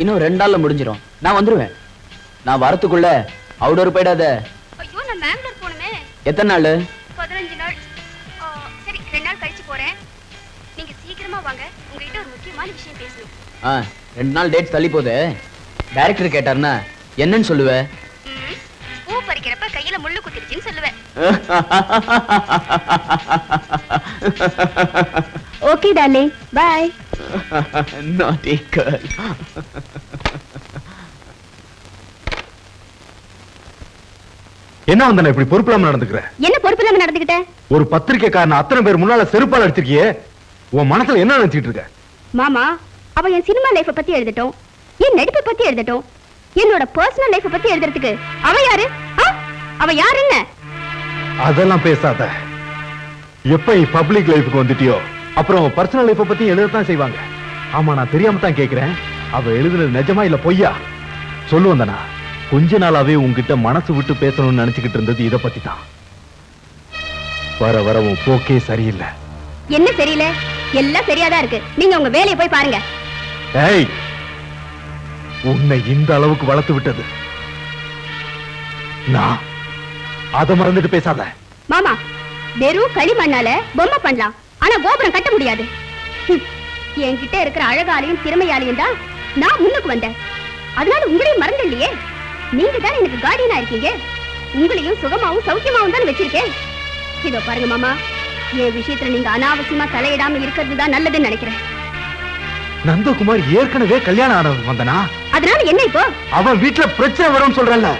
இன்னும் 2 நாள்ல முடிஞ்சிடும். நான் வந்துருவேன். நான் வரத்துக்குள்ள அவுடோர் போயிடாத. ஐயோ, நான் பெங்களூர் போகணுமே. எத்தனை நாள்? 15 நாள். சரி, 2 நாள் கழிச்சு போறேன். நீங்க சீக்கிரமா வாங்க, உங்ககிட்ட ஒரு முக்கியமான விஷயம் பேசணும். 2 நாள் டேட் தள்ளி போகுது. டைரக்டர் கேட்டாருன்னா என்னன்னு சொல்லுவ? பூ பறிக்கிறப்ப கையில முள்ளு குத்திருச்சுன்னு சொல்லுவேன். Okay darling, bye. Naughty girl. என்ன வந்தன இப்படி பொறுப்பில்லாம நடந்துக்கிற? என்ன பொறுப்பில்லாம நடந்துக்கிட்ட? ஒரு பத்திரிக்கைக்காரன் அத்தனை பேர் முன்னால செருப்பால் அடிச்சிருக்கியே, உன் மனசுல என்ன நினைச்சிட்டு இருக்க? மாமா, அவ என் சினிமா லைஃப பத்தி எழுதட்டும், என் நடிப்பை பத்தி எழுதட்டும், என்னோட பர்சனல் லைஃப பத்தி எழுதுறதுக்கு அவ யாரு? அவ யாருன்னு? அதெல்லாம் பேசாத. எப்ப பப்ளிக் லைஃப்க்கு வந்துட்டியோ அப்புறம் பர்சனல் லைஃப பத்தி எழுதத்தான் செய்வாங்க. ஆமா, நான் தெரியாம தான் கேக்குறேன். அவ எழுதுனது நிஜமா இல்ல பொய்யா? சொல்லுவந்தனா, கொஞ்ச நாளாவே உன்கிட்ட மனசு விட்டு பேசணும்னு நினைச்சுக்கிட்டு இருந்தது இத பத்தி தான். வர வர உன் போக்கே சரியில்லை. என்ன சரியில்லை? எல்லாம் சரியாதான் இருக்கு. நீங்க உங்க வேலையை போய் பாருங்க. ஏய், உன்னை இந்த அளவுக்கு வளர்த்து விட்டது நான். அத மறந்துட்டு பேசாத. மாமா, வெறும் களிமண்ணால பொம்மை பண்ணலாம், ஆனா கோபுரம் கட்ட முடியாது. என்கிட்ட இருக்கிற அழகாலையும் திறமையாலையும் தான் நான் முன்னுக்கு வந்தேன். அதனால உங்களையும் மறந்து இல்லையே. நீங்க தான் எனக்கு கார்டியனா இருக்கீங்க. உங்களையும் சுகமாவும் சௌக்கியமாவும் தான் வச்சிருக்கேன். இதோ பாருங்க மாமா, என் விஷயத்துல நீங்க அனாவசியமா தலையிடாம இருக்கிறது தான் நல்லதுன்னு நினைக்கிறேன். நந்தகுமார் ஏற்கனவே கல்யாணம் ஆனவன் வந்தனா. அதனால என்ன இப்போ? அவன் வீட்டுல பிரச்சனை வரும்னு சொல்றல்ல.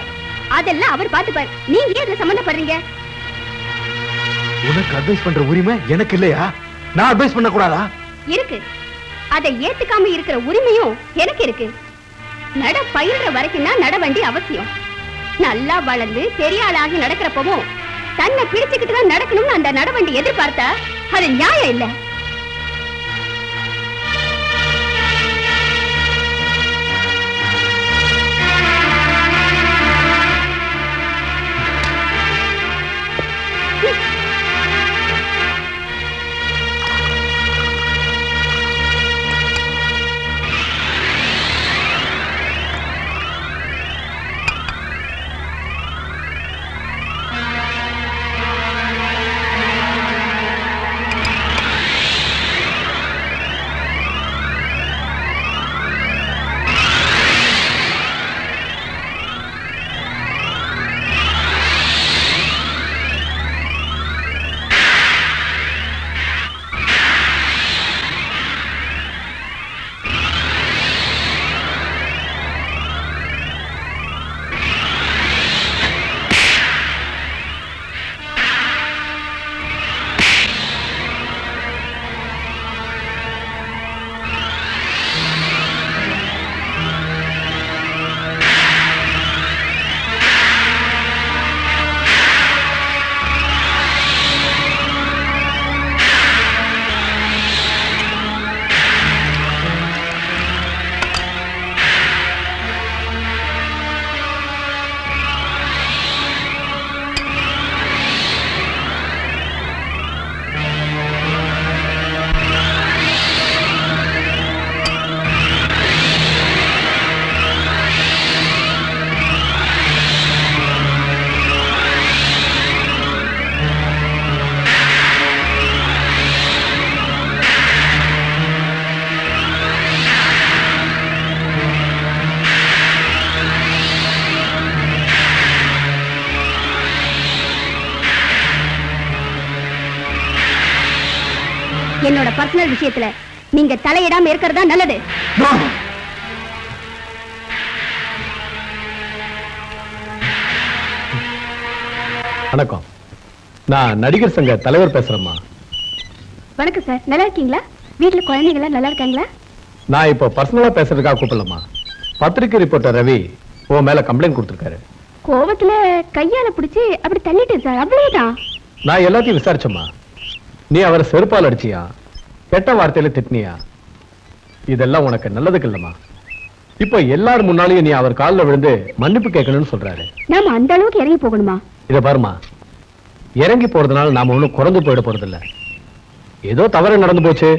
அதெல்லாம் அவர் பாத்துப்பாரு. நீங்க ஏன் இதுல சம்பந்தப்படுறீங்க? உனக்கு அட்வைஸ் பண்ற உரிமை எனக்கு இல்லையா? நான் அட்வைஸ் பண்ண கூடாதா? இருக்கு. அதை ஏத்துக்காம இருக்கிற உரிமையும் எனக்கு இருக்கு. நட பயில்ற வரைக்கும் தான் நட வேண்டிய அவசியம். நல்லா வளர்ந்து பெரிய ஆளாகி நடக்கிறப்பவும் தன்னை பிடிச்சுக்கிட்டு தான் நடக்கணும்னு அந்த நடவண்டி எதிர்பார்த்தா அது நியாயம் இல்லை. என்னோட பர்சனல் விஷயத்துல நீங்க தலையிடாம இருக்கிறதா நல்லது. வணக்கம், நான் நடிகர் சங்க தலைவர் பேசுறேம்மா. வணக்கம் சார், நல்லா இருக்கீங்களா? வீட்டுல குழந்தைங்க நல்லா இருக்காங்களா? நான் இப்போ பர்சனலா பேசுறதுக்காக கூப்பிடலாமா? பத்திரிகை ரிப்போர்ட்டர் ரவி உன் மேல கம்ப்ளைண்ட் கொடுத்திருக்காரு. கோவத்துல கையால பிடிச்சி அப்படி தள்ளிட்டேன் சார், அவ்வளவுதான். நான் எல்லாத்தையும் விசாரிச்சேம்மா. நீ அவரை செருப்பால் அடிச்சியா, கெட்ட வார்த்தையில திட்டினியா? இதெல்லாம் உனக்கு நல்லதுக்கு இல்லம்மா. இப்போ எல்லாரும் முன்னாலேயும் நீ அவர் காலில் விழுந்து மன்னிப்பு கேட்கணும்னு சொல்றாரு. நாம அந்த அளவுக்கு இறங்கி போகணுமா? இத பாருமா, இறங்கி போறதுனால நாம ஒண்ணும் குறைந்து போயிட போறது இல்ல. ஏதோ தவறு நடந்து போச்சு,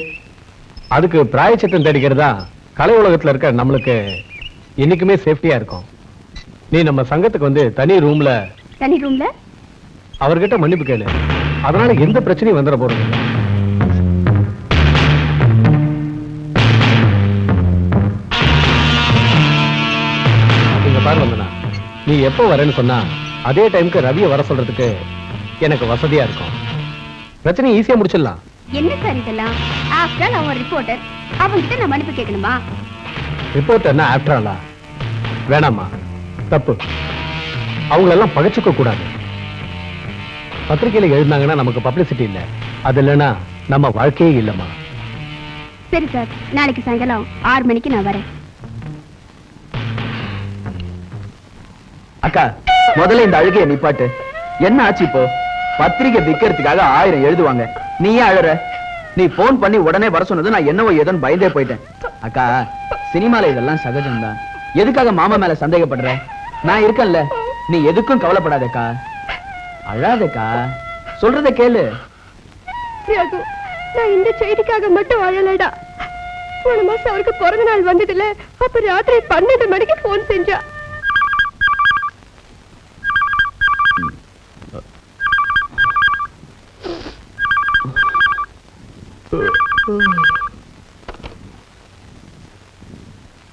அதுக்கு பிராயச்சித்தம் தேடிக்கிறதா கலை உலகத்துல இருக்க நம்மளுக்கு என்னைக்குமே சேஃப்டியா இருக்கும். நீ நம்ம சங்கத்துக்கு வந்து தனி ரூம்ல அவர்கிட்ட மன்னிப்பு கேளு. அதனால எந்த பிரச்சனையும் வந்துட போறது இல்ல. இங்க பாரு வந்தனா, நீ எப்போ வரேன்னு சொன்னா அதே டைமுக்கு ரவியை வர சொல்றதுக்கு எனக்கு வசதியா இருக்கும். பிரச்சனை ஈஸியா முடிச்சிடலாம். என்ன சார் இதெல்லாம்? ஆஃப்டர் அவன் ரிப்போர்ட்டர், அவன்கிட்ட நான் மன்னிப்பு கேட்கணுமா? ரிப்போர்ட்டர்னா ஆஃப்டர் ஆலா? வேணாமா, தப்பு. அவங்களெல்லாம் பகைச்சுக்க கூடாது. பத்திரிகையில எழுந்தாங்கன்னா நமக்கு பப்ளிசிட்டி இல்ல, அது இல்லைன்னா நம்ம வாழ்க்கையே இல்லம்மா. சரி சார், நாளைக்கு சாயங்காலம் 6 மணிக்கு நான் வரேன். அக்கா, முதல்ல இந்த அழுகையை நிப்பாட்டு. என்ன ஆச்சு இப்போ? பத்திரிகை விக்கிறதுக்காக 1000 எழுதுவாங்க, நீ ஏன் அழற? நீ போன் பண்ணி உடனே வர சொன்னது நான் என்னவோ ஏதோன்னு பயந்தே போயிட்டேன். அக்கா, சினிமால இதெல்லாம் சகஜம்தான். எதுக்காக மாமா மேல சந்தேகப்படுற? நான் இருக்கேன்ல, நீ எதுக்கும் கவலைப்படாதக்கா. அழாதக்கா, சொல்றத கேளு. ரகு, நான் இந்த செய்திக்காக மட்டும் அழலடா. போன மாசம் அவருக்கு பிறந்த நாள் வந்ததுல, அப்ப ராத்திரி 12 மணிக்கு போன் செஞ்சா.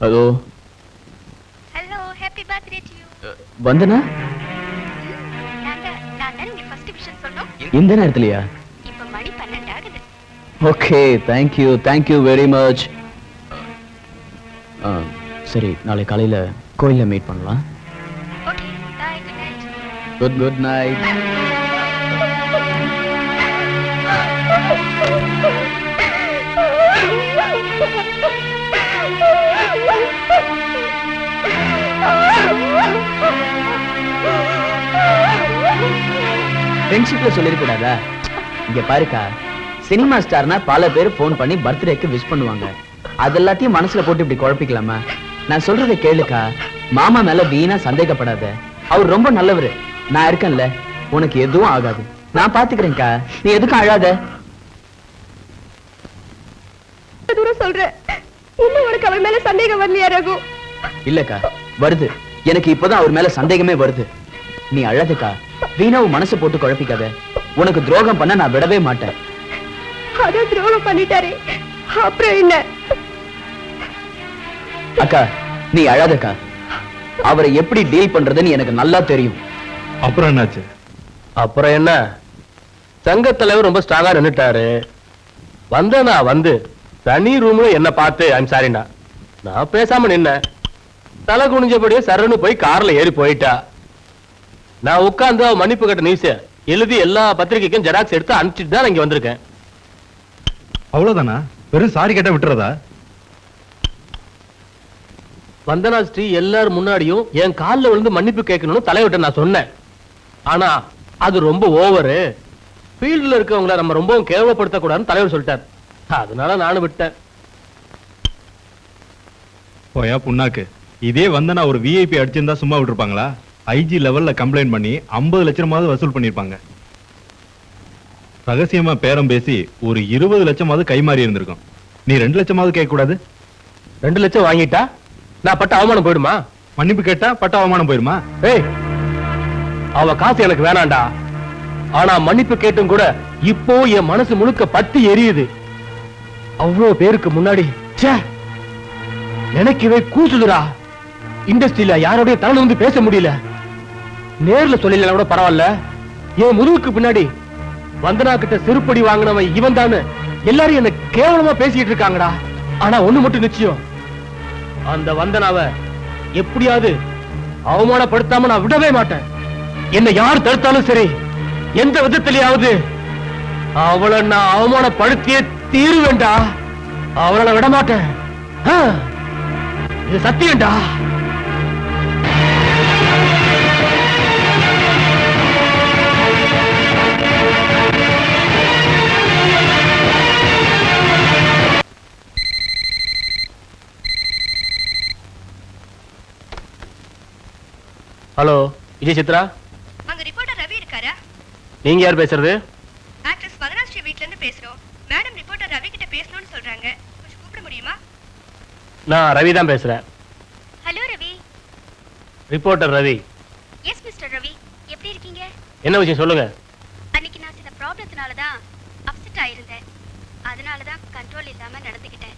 Hello hello, happy birthday to you. Vandana? நான் தான் உங்களுக்கு ஃபர்ஸ்ட் விஷன் சொன்னோம். இந்த நேரத்துலயா? இப்ப மணி 12 ஆகுது. Okay, thank you very much. சரி, நாளை காலையில கோயில்ல மீட் பண்ணலாம். Okay, bye, good night. Good night. ஃப்ரெண்ட்ஷிப்ல சொல்லிருக்கூடாதா? இங்க பாருக்கா, சினிமா ஸ்டார்னா பல பேர் போன் பண்ணி பர்த்டேக்கு விஷ் பண்ணுவாங்க. அதெல்லாத்தையும் மனசுல போட்டு இப்படி குழப்பிக்கலாமா? நான் சொல்றதை கேளுக்கா. மாமா மேல வீணா சந்தேகப்படாத. அவர் ரொம்ப நல்லவரு. நான் இருக்கேன்ல, உனக்கு எதுவும் ஆகாது. நான் பாத்துக்கிறேன்க்கா, நீ எதுக்கும் அழாத. தூரம் சொல்ற, இன்னும் உனக்கு அவர் மேல சந்தேகம் வரலையா ரகு? இல்லக்கா, வருது. எனக்கு இப்பதான் அவர் மேல சந்தேகமே வருது. நீ அழாதக்கா, வீணாவு மனசு போட்டு குழப்பிக்காத. உனக்கு துரோகம் பண்ண நான் விடவே மாட்டேன். அதான் துரோகம் பண்ணிட்டாரே, அப்புறம் என்ன? அக்கா, நீ அழாதக்கா. அவரை எப்படி டீல் பண்றதுன்னு எனக்கு நல்லா தெரியும். அப்புறம் என்னாச்சு? அப்புறம் என்ன, சங்க தலைவர் ரொம்ப ஸ்ட்ராங்கா நின்னுட்டாரு. நான் வந்து தனி ரூம்ல என்ன பார்த்து ஐம் சாரிண்ணா, நான் பேசாம நின்ன. தலை குனிஞ்சபடியே சரன்னு போய் கார்ல ஏறி போயிட்டா. நான் உட்கார்ந்து அவ மன்னிப்பு கட்ட நியூஸ எழுதி எல்லா பத்திரிகைக்கும் ஜெராக்ஸ் எடுத்து அனுப்பிச்சிட்டு தான் இங்க வந்திருக்கேன். அவ்வளவுதானா? வெறும் சாரி கேட்ட விட்டுறதா? வந்தனா ஸ்ரீ எல்லாரும் முன்னாடியும் என் காலில் விழுந்து மன்னிப்பு கேட்கணும்னு தலைவிட்ட நான் சொன்னேன். ஆனா அது ரொம்ப ஓவரு. ஃபீல்ட்ல இருக்கவங்கள நம்ம ரொம்பவும் கேவலப்படுத்த கூடாதுன்னு தலைவர் சொல்லிட்டார். அதனால நானும் விட்டேன். போயா புண்ணாக்கு, இதே வந்தனா ஒரு விஐபி அடிச்சிருந்தா சும்மா விட்டுருப்பாங்களா? ஐஜி லெவல்ல கம்ப்ளைண்ட் பண்ணி 50 லட்சமாவது வசூல் பண்ணிருப்பாங்க. ரகசியமா பேரம் பேசி ஒரு 20 லட்சமாவது கைமாறி இருந்திருக்கும். நீ 2 லட்சமாவது கேட்க கூடாது? 2 லட்சம் வாங்கிட்டா நான் பட்ட அவமானம் போயிடுமா? மன்னிப்பு கேட்டா பட்ட அவமானம் போயிருமா? ஏய், அவ காசு எனக்கு வேணாண்டா. ஆனா மன்னிப்பு கேட்டும் கூட இப்போ என் மனசு முழுக்க பத்தி எரியுது. அவ்வளவு பேருக்கு முன்னாடி நினைக்கவே கூசுதுடா. இண்டஸ்ட்ரியில யாரோடைய தலை வந்து பேச முடியல. நேர்ல சொல்லல கூட பரவாயில்ல, என் முதுகுக்கு பின்னாடி வந்தனா கிட்ட செருப்படி வாங்கினவன் இவன் தானு எல்லாரும் என்ன கேவலமா பேசிட்டு இருக்காங்கடா. ஆனா ஒண்ணு மட்டும் நிச்சயம், அந்த வந்தனாவ எப்படியாவது அவமானப்படுத்தாம நான் விடவே மாட்டேன். என்ன யார் தடுத்தாலும் சரி, எந்த விதத்திலேயாவது அவளை நான் அவமானப்படுத்தியே தீருவேண்டா. அவளை விட மாட்டேன். இது சத்தியம்டா. ஹலோ, விஜய் சித்ரா. அங்க ரிப்போர்ட்டர் ரவி இருக்காரா? நீங்க யார் பேசுறது? ஆக்ட்ரஸ் வதனாஸ்ரீ வீட்ல இருந்து பேசுறோம். மேடம் ரிப்போர்ட்டர் ரவி கிட்ட பேசணும்னு சொல்றாங்க. கொஞ்சம் கூப்பிட முடியுமா? நான் ரவி தான் பேசுறேன். Hello Ravi. Reporter Ravi. S mister Ravi, எப்படி இருக்கீங்க? என்ன விஷயம் சொல்லுங்க. அன்னைக்கு நான் சில ப்ராப்ளத்தினால தான் அப்செட் ஆயிருந்தேன். அதனால தான் கண்ட்ரோல் இல்லாம நடந்துக்கிட்டேன்.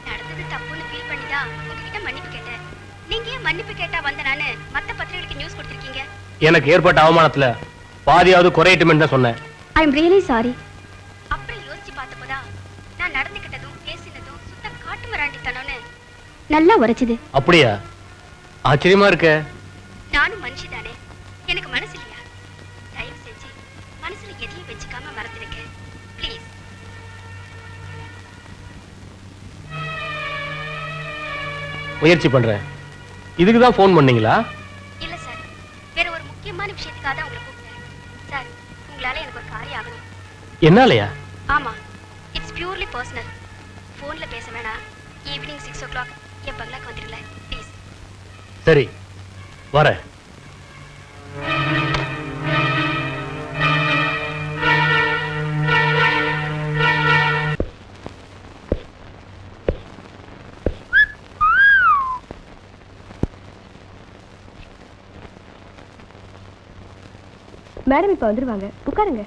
நடந்தது தப்புன்னு ஃபீல் பண்ணி தான் உங்ககிட்ட மன்னிப்பு கேட்டேன். நீங்க ஏன் மன்னிப்பு கேட்டா வந்தனான்னு மத்த பத்திரிகைகளுக்கு நியூஸ் கொடுத்திருக்கீங்க? எனக்கு ஏற்பட்ட அவமானத்துல பாதியாவது குறையட்டும்னு தான் சொன்னேன். ஐ அம் ரியலி சாரி. அப்புறம் யோசிச்சு பார்த்தப்போதான் நான் நடந்துக்கிட்டதும் பேசினதும் சுத்த காட்டு மிராண்டித்தனம்னு நல்லா உரைச்சுது. அப்படியா? ஆச்சரியமா இருக்க. நானும் மனுஷி தானே, எனக்கு மனசு இல்லையா? தயவு செஞ்சு மனசுல எதையும் வச்சுக்காம மறந்துடுங்க ப்ளீஸ். முயற்சி பண்றேன். இதுக்கு தான் ஃபோன் பண்ணீங்களா? இல்ல சார், வேற ஒரு முக்கியமான விஷயத்துக்காக தான் உங்களை கூப்பிட்டேன். சார், உங்களால எனக்கு ஒரு காரியம் ஆகணும். என்னாலயா? ஆமா, இட்ஸ் பியூர்லி பர்சனல். போன்ல பேச வேணாம். ஈவினிங் 6 o'clock என் பங்களாக்கு வந்துடுங்களேன் ப்ளீஸ். சரி, வரேன். மேடம் இப்ப வந்துருவாங்க, உட்காருங்க.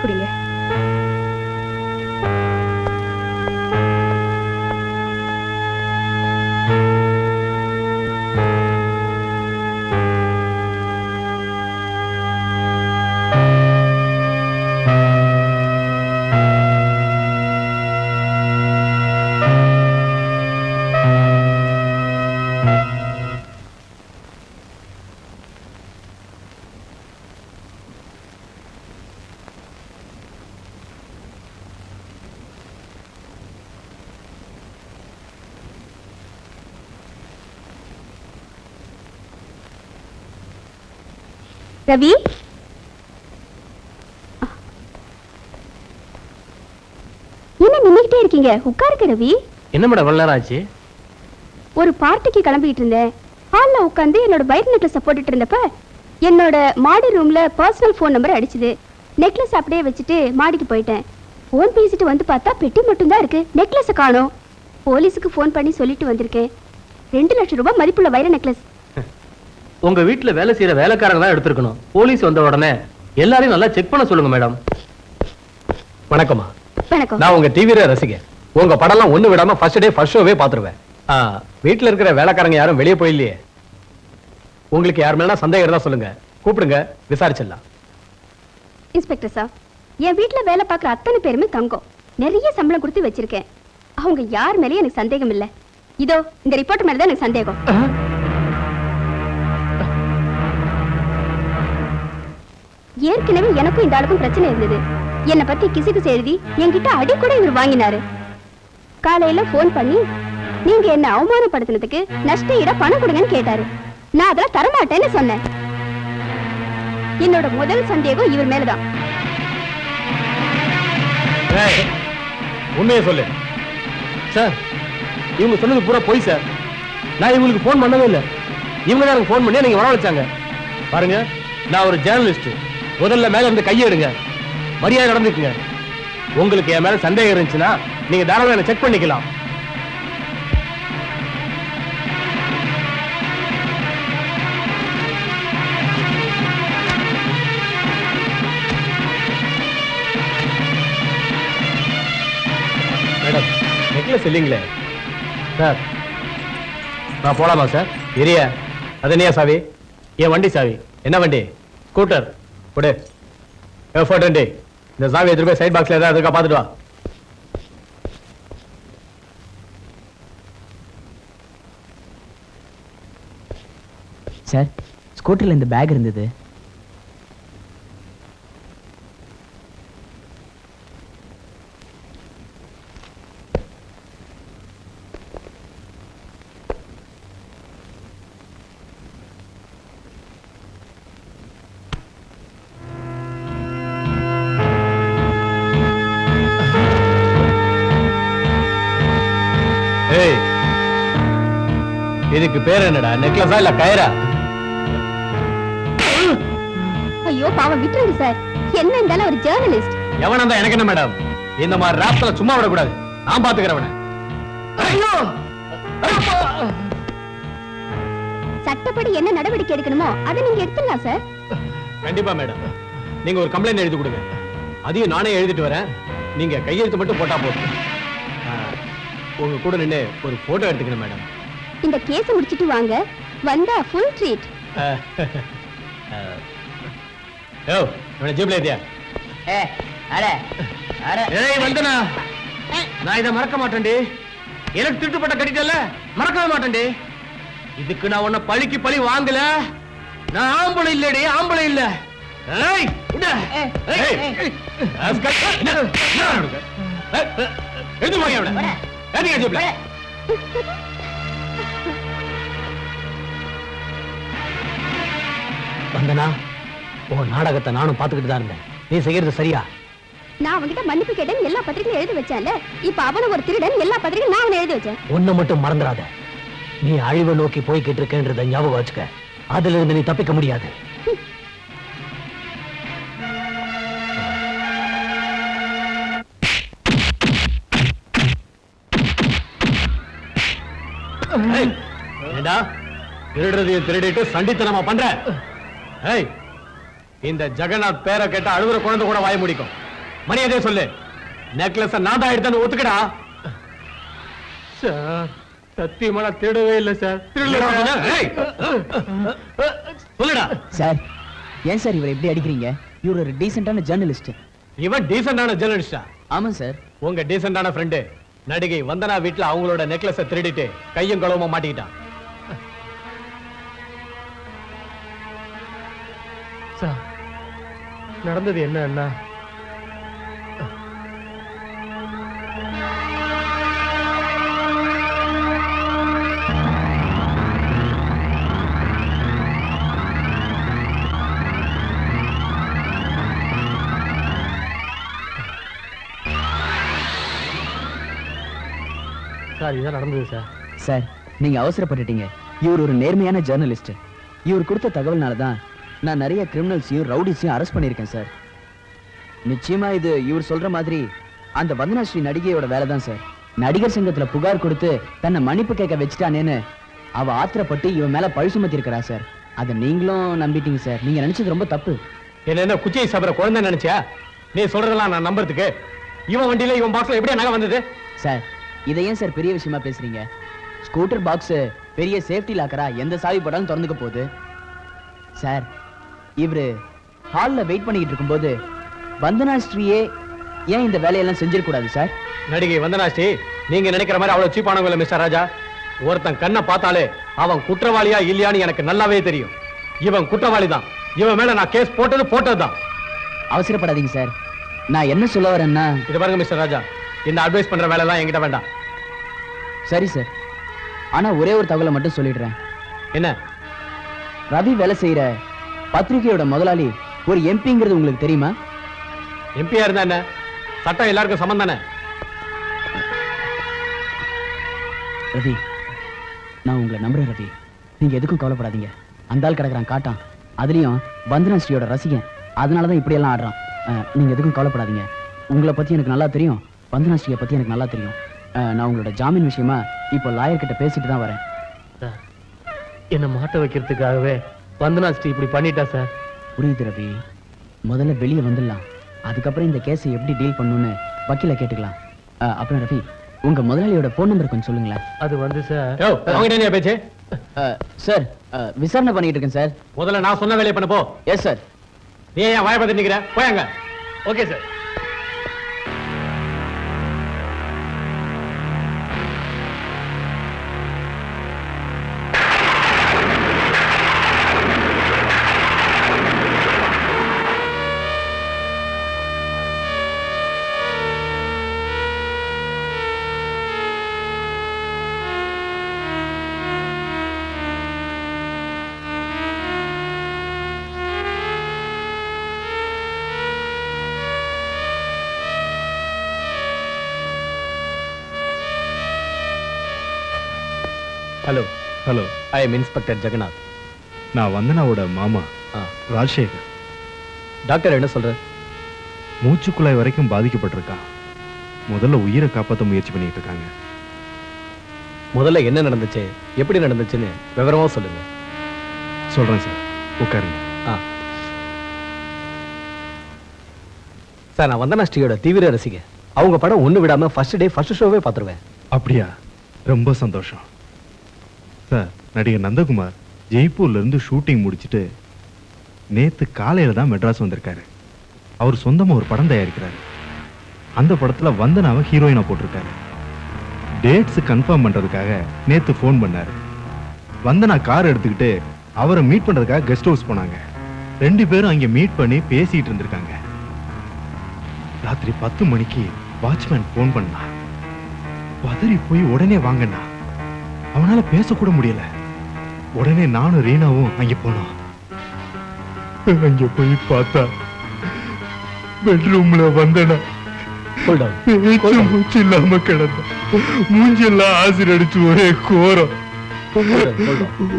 குடிங்க. ரவி, என்ன நின்னுகிட்டே இருக்கீங்க? உட்காருங்க ரவி. என்ன மேடம் இவ்வளவு நேரம் ஆச்சு? ஒரு பார்ட்டிக்கு கிளம்பிட்டு இருந்தேன். ஹால்ல உட்காந்து என்னோட பைக் நெக்லஸ் போட்டுட்டு இருந்தப்ப என்னோட மாடி ரூம்ல பர்சனல் போன் நம்பர் அடிச்சுது. நெக்லஸ் அப்படியே வச்சுட்டு மாடிக்கு போயிட்டேன். போன் பேசிட்டு வந்து பார்த்தா பெட்டி மட்டும் தான் இருக்கு, நெக்லஸ் காணோம். போலீஸுக்கு போன் பண்ணி சொல்லிட்டு வந்திருக்கேன். 2 லட்சம் ரூபாய் மதிப்புள்ள வைர நெக்லஸ். உங்க வீட்டுல வேலை செய்யற வேலைக்காரங்க தான் எடுத்துருக்கணும். போலீஸ் வந்த உடனே எல்லாரையும் நல்லா செக் பண்ண சொல்லுங்க மேடம். வணக்கம்மா. வணக்கம். நான் உங்க டிவில ரசிகன். உங்க படம்லாம் ஒண்ணு விடாம ஃபர்ஸ்ட் டே ஃபர்ஸ்ட் ஷோவே பாத்துருவேன். வீட்டுல இருக்கிற வேலைக்காரங்க யாரும் வெளியே போயில்லையே? உங்களுக்கு யார் மேல சந்தேகம் இருந்தா சொல்லுங்க, கூப்பிடுங்க, விசாரிச்சிடலாம். இன்ஸ்பெக்டர் சார், என் வீட்டுல வேலை பார்க்குற அத்தனை பேருமே தங்கம். நிறைய சம்பளம் கொடுத்து வச்சிருக்கேன். அவங்க யார் மேலேயும் எனக்கு சந்தேகம் இல்லை. இதோ இந்த ரிப்போர்ட் மேலதான் எனக்கு சந்தேகம். ஏற்கனவே எனக்கும் இந்த ஆளுக்கும் பிரச்சனை இருந்தது. என்னை பத்தி கிசுகிசு எழுதி என்கிட்ட அடி கூட இவர் வாங்கினாரு. காலையில போன் பண்ணி நீங்க என்ன அவமானப்படுத்தினதுக்கு நஷ்ட ஈட பணம் கொடுங்கன்னு கேட்டாரு. நான் அதெல்லாம் தரமாட்டேன்னு சொன்னேன். என்னோட முதல் சந்தேகம் இவர் மேலதான். உண்மையை சொல்லு சார். இவங்க சொன்னது பூரா போய் சார். நான் இவங்களுக்கு போன் பண்ணவே இல்லை. இவங்க தான் எனக்கு போன் பண்ணி நீங்க வரவழைச்சாங்க. பாருங்க, நான் ஒரு ஜேர்னலிஸ்ட். முதல்ல மேல இருந்து கையை எடுங்க, மரியாதை நடந்துக்குங்க. உங்களுக்கு என் மேல சந்தேகம் இருந்துச்சுன்னா நீங்க தாராளமா என்ன செக் பண்ணிக்கலாம். மேடம், நெக்லஸ் இல்லைங்களே சார். நான் போலாமா சார்? எரியா அது என்னையா சாவி? என் வண்டி சாவி. என்ன வண்டி? ஸ்கூட்டர். கொடு. போட்டோ. இந்த சாவி எடுத்து போய் சைட் பாக்ஸ்ல ஏதாவது இருக்கா பார்த்துட்டு வா. சார், ஸ்கூட்டர்ல இந்த பேக் இருந்தது. இதுக்கு பேர் என்னடா? நெக்லஸா இல்ல கயிறா? ஐயோ பாவம், விட்டுருங்க சார். என்ன இருந்தாலும் ஒரு ஜேர்னலிஸ்ட். எவனா தான் எனக்கு என்ன மேடம்? இந்த மாதிரி ராப்ல சும்மா விடக்கூடாது. நான் பாத்துக்கிறவன. ஐயோ, சட்டப்படி என்ன நடவடிக்கை எடுக்கணுமோ அதை நீங்க எடுத்துடலாம் சார். கண்டிப்பா மேடம். நீங்க ஒரு கம்ப்ளைண்ட் எழுதி கொடுங்க. அதையும் நானே எழுதிட்டு வரேன். நீங்க கையெழுத்து மட்டும் போட்டா போதும். உங்க கூட நின்று ஒரு போட்டோ எடுத்துக்கணும் மேடம். இந்த கேஸ் முடிச்சிட்டு வாங்க, வந்தா ஃபுல் ட்ரீட். யோ, இவனை ஜீப்ல ஏத்தியா? ஏய் வந்தனா, நான் இதை மறக்க மாட்டேன்டி. எனக்கு திருட்டுப்பட்ட கட்டிட்டல, மறக்கவே மாட்டேன்டி. இதுக்கு நான் உன்னை பழிக்கு பழி வாங்கல. நான் ஆம்பளை இல்லடி, ஆம்பளை இல்ல. ஏய் விட. ஏய் எது போய் அவன? ஏடிங்க ஜீப்ல. வந்தனா, உன் நாடகத்தை நானும் பாத்துக்கிட்டு தான் இருந்தேன். நீ செய்யறது சரியா? நான் அவன்கிட்ட மன்னிப்பு கேட்டேன், எல்லா பத்திரிகையும் எழுதி வச்சேன்ல. இப்ப அவன ஒரு திருடன், எல்லா பத்திரிகையும் நான் அவனை எழுதி வச்சேன். ஒண்ணு மட்டும் மறந்துடாத, நீ அழிவை நோக்கி போய்கிட்டு இருக்கேன்றத ஞாபகம் வச்சுக்க. அதுல இருந்து நீ தப்பிக்க முடியாது. ஏண்டா திருடுறதையும் திருடிட்டு சண்டித்தனமா பண்ற? ஏய், இந்த ஜெகநாத் பேரை கேட்ட அழுகுற குழந்தை கூட வாய முடிக்கும். மரியாதையை சொல்லு. நெக்லஸ் நான் தான் எடுத்தேன்னு ஒத்துக்கடா. சார், சத்தியமா நான் திருடவே இல்லை சார். சொல்லுடா. சார், ஏன் சார் இவரை எப்படி அடிக்கிறீங்க? இவர் ஒரு டீசென்டான ஜேர்னலிஸ்ட். இவன் டீசென்டான ஜேர்னலிஸ்டா? ஆமா சார். உங்க டீசென்டான ஃப்ரெண்டு நடிகை வந்தனா வீட்டுல அவங்களோட நெக்லஸை திருடிட்டு கையும் களவுமா மாட்டிக்கிட்டான். சார், நடந்தது என்ன? சார், இதான் நடந்தது சார். சார், நீங்க அவசரப்பட்டுட்டீங்க. இவர் ஒரு நேர்மையான ஜேர்னலிஸ்ட். இவர் கொடுத்த தகவல்னால தான் நான் நிறைய கிரிமினல்ஸையும் ரவுடிஸையும் அரெஸ்ட் பண்ணியிருக்கேன் சார். நிச்சயமா இது இவர் சொல்ற மாதிரி அந்த வந்தனா ஸ்ரீ நடிகையோட வேலை தான் சார். நடிகர் சங்கத்துல புகார் கொடுத்து தன்னை மன்னிப்பு கேட்க வச்சுட்டானேன்னு அவ ஆத்திரப்பட்டு இவன் மேல பழி சுமத்தி இருக்கிறா சார். அதை நீங்களும் நம்பிட்டீங்க சார். நீங்க நினைச்சது ரொம்ப தப்பு. என்ன குச்சியை சாப்பிட குழந்தை நினைச்சா? நீ சொல்றதெல்லாம் நான் நம்புறதுக்கு? இவன் வண்டியில இவன் பாக்ஸ்ல எப்படி நகை வந்தது? சார், இதை ஏன் சார் பெரிய விஷயமா பேசுறீங்க? ஸ்கூட்டர் பாக்ஸ் பெரிய சேஃப்டி லாக்கரா, எந்த சாவி போட்டாலும் திறந்துக்க போகுது. சார், இவரு ஹால்ல வெயிட் பண்ணிக்கிட்டு இருக்கும்போது வந்தனா ஸ்ரீயே ஏன் இந்த வேலையெல்லாம் செஞ்சிடக்கூடாது சார்? நடிகை வந்தனா ஸ்ரீ நீங்க நினைக்கிற மாதிரி அவ்வளவு சீப்பானவங்க இல்ல மிஸ்டர் ராஜா. ஒருத்தன் கண்ணை பார்த்தாலே அவன் குற்றவாளியா இல்லையான்னு எனக்கு நல்லாவே தெரியும். இவன் குற்றவாளி தான். இவன் மேல நான் கேஸ் போட்டதுதான். அவசரப்படாதீங்க சார். நான் என்ன சொல்ல வரேன்னா, இது பாருங்க மிஸ்டர் ராஜா, இந்த அட்வைஸ் பண்ற வேலை எல்லாம் என்கிட்ட வேண்டாம். சரி சார், ஆனா ஒரே ஒரு தகவலை மட்டும் சொல்லிடுறேன். என்ன? ரவி வேலை செய்யற பத்திரிகையோட முதலாளி ஒரு எம்பிங்கிறது உங்களுக்கு தெரியுமா? எம்பியா இருந்தா என்ன, சட்டம் எல்லாருக்கும் சமம் தானே. ரவி, நான் உங்களை நம்புறேன் ரவி. நீங்க எதுக்கும் கவலைப்படாதீங்க. அந்த ஆள் கிடக்குறான் காட்டான், அதுலயும் வந்தனா ஸ்ரீயோட ரசிகன், அதனாலதான் இப்படி எல்லாம் ஆடுறான். நீங்க எதுக்கும் கவலைப்படாதீங்க. உங்களை பத்தி எனக்கு நல்லா தெரியும், வந்தனா ஸ்ரீயை பத்தி எனக்கு நல்லா தெரியும். நான் உங்களோட ஜாமீன் விஷயமா இப்போ லாயர் கிட்ட பேசிட்டு தான் வரேன். என்ன மாட்ட வைக்கிறதுக்காகவே வந்தனா ஸ்ரீ இப்படி பண்ணிட்டா சார். புரியுது ரவி, முதல்ல வெளியே வந்துடலாம், அதுக்கப்புறம் இந்த கேஸை எப்படி டீல் பண்ணணும்னு வக்கீல கேட்டுக்கலாம். அப்புறம் ரவி, உங்க முதலாளியோட போன் நம்பர் கொஞ்சம் சொல்லுங்களேன். அது வந்து சார், அவங்கிட்ட பேச்சு சார், விசாரணை பண்ணிட்டு இருக்கேன் சார். முதல்ல நான் சொன்ன வேலையை பண்ண போ. Yes sir. நீ ஏன் வாய பார்த்து நிக்கிற? போயாங்க. Okay sir. Hello. Hello, I am inspector Jagannath. நான் வந்தனாவோட மாமா ராஜசேகர். டாக்டர் என்ன சொல்ற? மூச்சுக்குழாய் வரைக்கும் பாதிக்கப்பட்டிருக்கான். முதல்ல உயிரை காப்பாற்ற முயற்சி பண்ணிட்டு இருக்காங்க. முதல்ல என்ன நடந்துச்சு, எப்படி நடந்துச்சுன்னு விவரமா சொல்லுங்க. சொல்றேன் சார், உட்காருங்க. சார், நான் வந்தனா ஸ்ரீயோட தீவிர ரசிகன். அவங்க படம் ஒண்ணு விடாம ஃபர்ஸ்ட் டே ஃபர்ஸ்ட் ஷோவே பார்த்துருவேன். அப்படியா? ரொம்ப சந்தோஷம் சார். நடிகர் நந்தகுமார் ஜெய்ப்பூர்ல இருந்து ஷூட்டிங் முடிச்சிட்டு நேத்து காலையில தான் மெட்ராஸ் வந்திருக்காரு. அவர் சொந்தமா ஒரு படம் தயாரிக்கிறாரு. அந்த படத்துல வந்தனாவை ஹீரோயினா போட்டிருக்காரு. டேட்ஸ் கன்ஃபார்ம் பண்றதுக்காக நேத்து ஃபோன் பண்ணாரு. வந்தனா கார் எடுத்துக்கிட்டு அவரை மீட் பண்றதுக்காக கெஸ்ட் ஹவுஸ் போனாங்க. 2 பேரும் அங்க மீட் பண்ணி பேசிட்டு இருந்திருக்காங்க. ராத்திரி 10 மணிக்கு வாட்ச்மேன் ஃபோன் பண்ணா. பதறி போய் உடனே வாங்கண்ணா. அவனால பேசக்கூட முடியல. உடனே நானும் ரீனாவும் அங்க போனோம். அங்க போய் பார்த்தா பெட்ரூம்ல வந்தனா மூச்சு இல்லாம கிடந்த, மூஞ்செல்லாம் ஆசிட் அடிச்சு ஒரே கோரம்.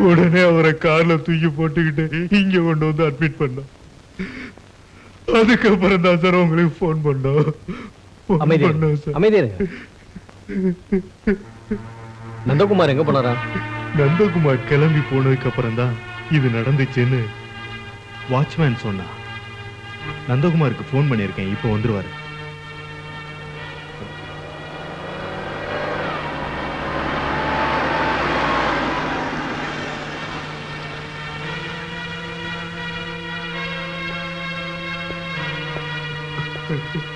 உடனே அவரை கார்ல தூக்கி போட்டுக்கிட்டு இங்க கொண்டு வந்து அட்மிட் பண்ணோம். அதுக்கப்புறம் தான் சார் உங்களுக்கு போன் பண்ணோம். நந்தகுமார் எங்க போனாரா? நந்தகுமார் கிளம்பி போனதுக்கு அப்புறம் தான் இது நடந்துச்சுன்னு வாட்ச்மேன் சொன்னா. நந்தகுமாருக்கு போன் பண்ணிருக்கேன், இப்போ வந்துருவாரு.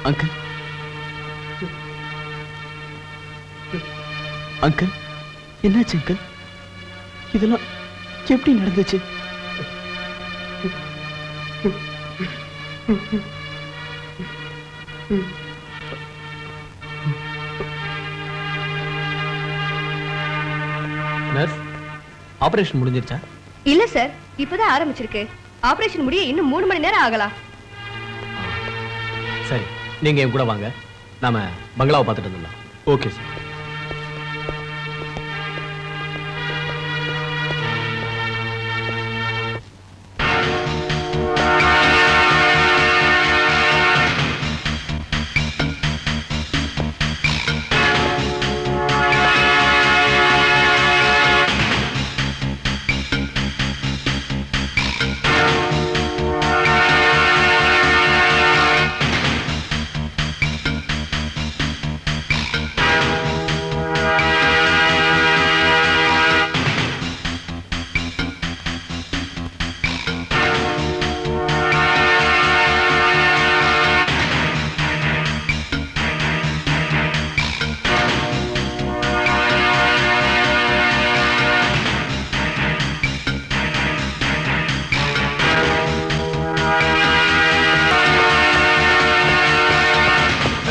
அங்கிள், அங்கிள், என்னாச்சு அங்கிள்? இதெல்லாம் எப்படி நடந்துச்சு? நர்ஸ், ஆபரேஷன் முடிஞ்சிருச்சா? இல்ல சார், இப்பதான் ஆரம்பிச்சிருக்கு. ஆபரேஷன் முடிய இன்னும் 3 மணி நேரம் ஆகலாம். சரி, நீங்க என் கூட வாங்க, நாம பங்களாவை பார்த்துட்டு வந்துடலாம். Okay sir.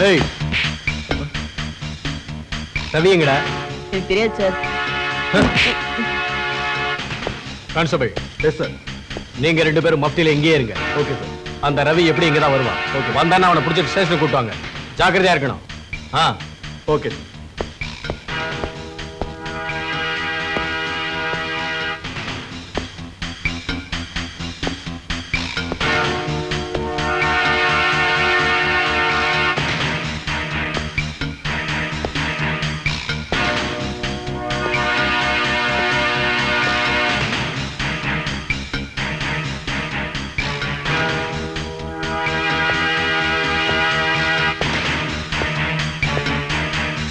ஏய் ரவி எங்கடா? எனக்கு தெரியாது சார். Constable, yes sir. நீங்க 2 பேரும் மஃப்டில எங்கேயே இருங்க. Okay sir. அந்த ரவி எப்படி இங்க தான் வருவான். ஓகே, வந்தானா அவனை பிடிச்சி ஸ்டேஷனுக்கு கூட்டுவாங்க. ஜாக்கிரதையா இருக்கணும். ஓகே.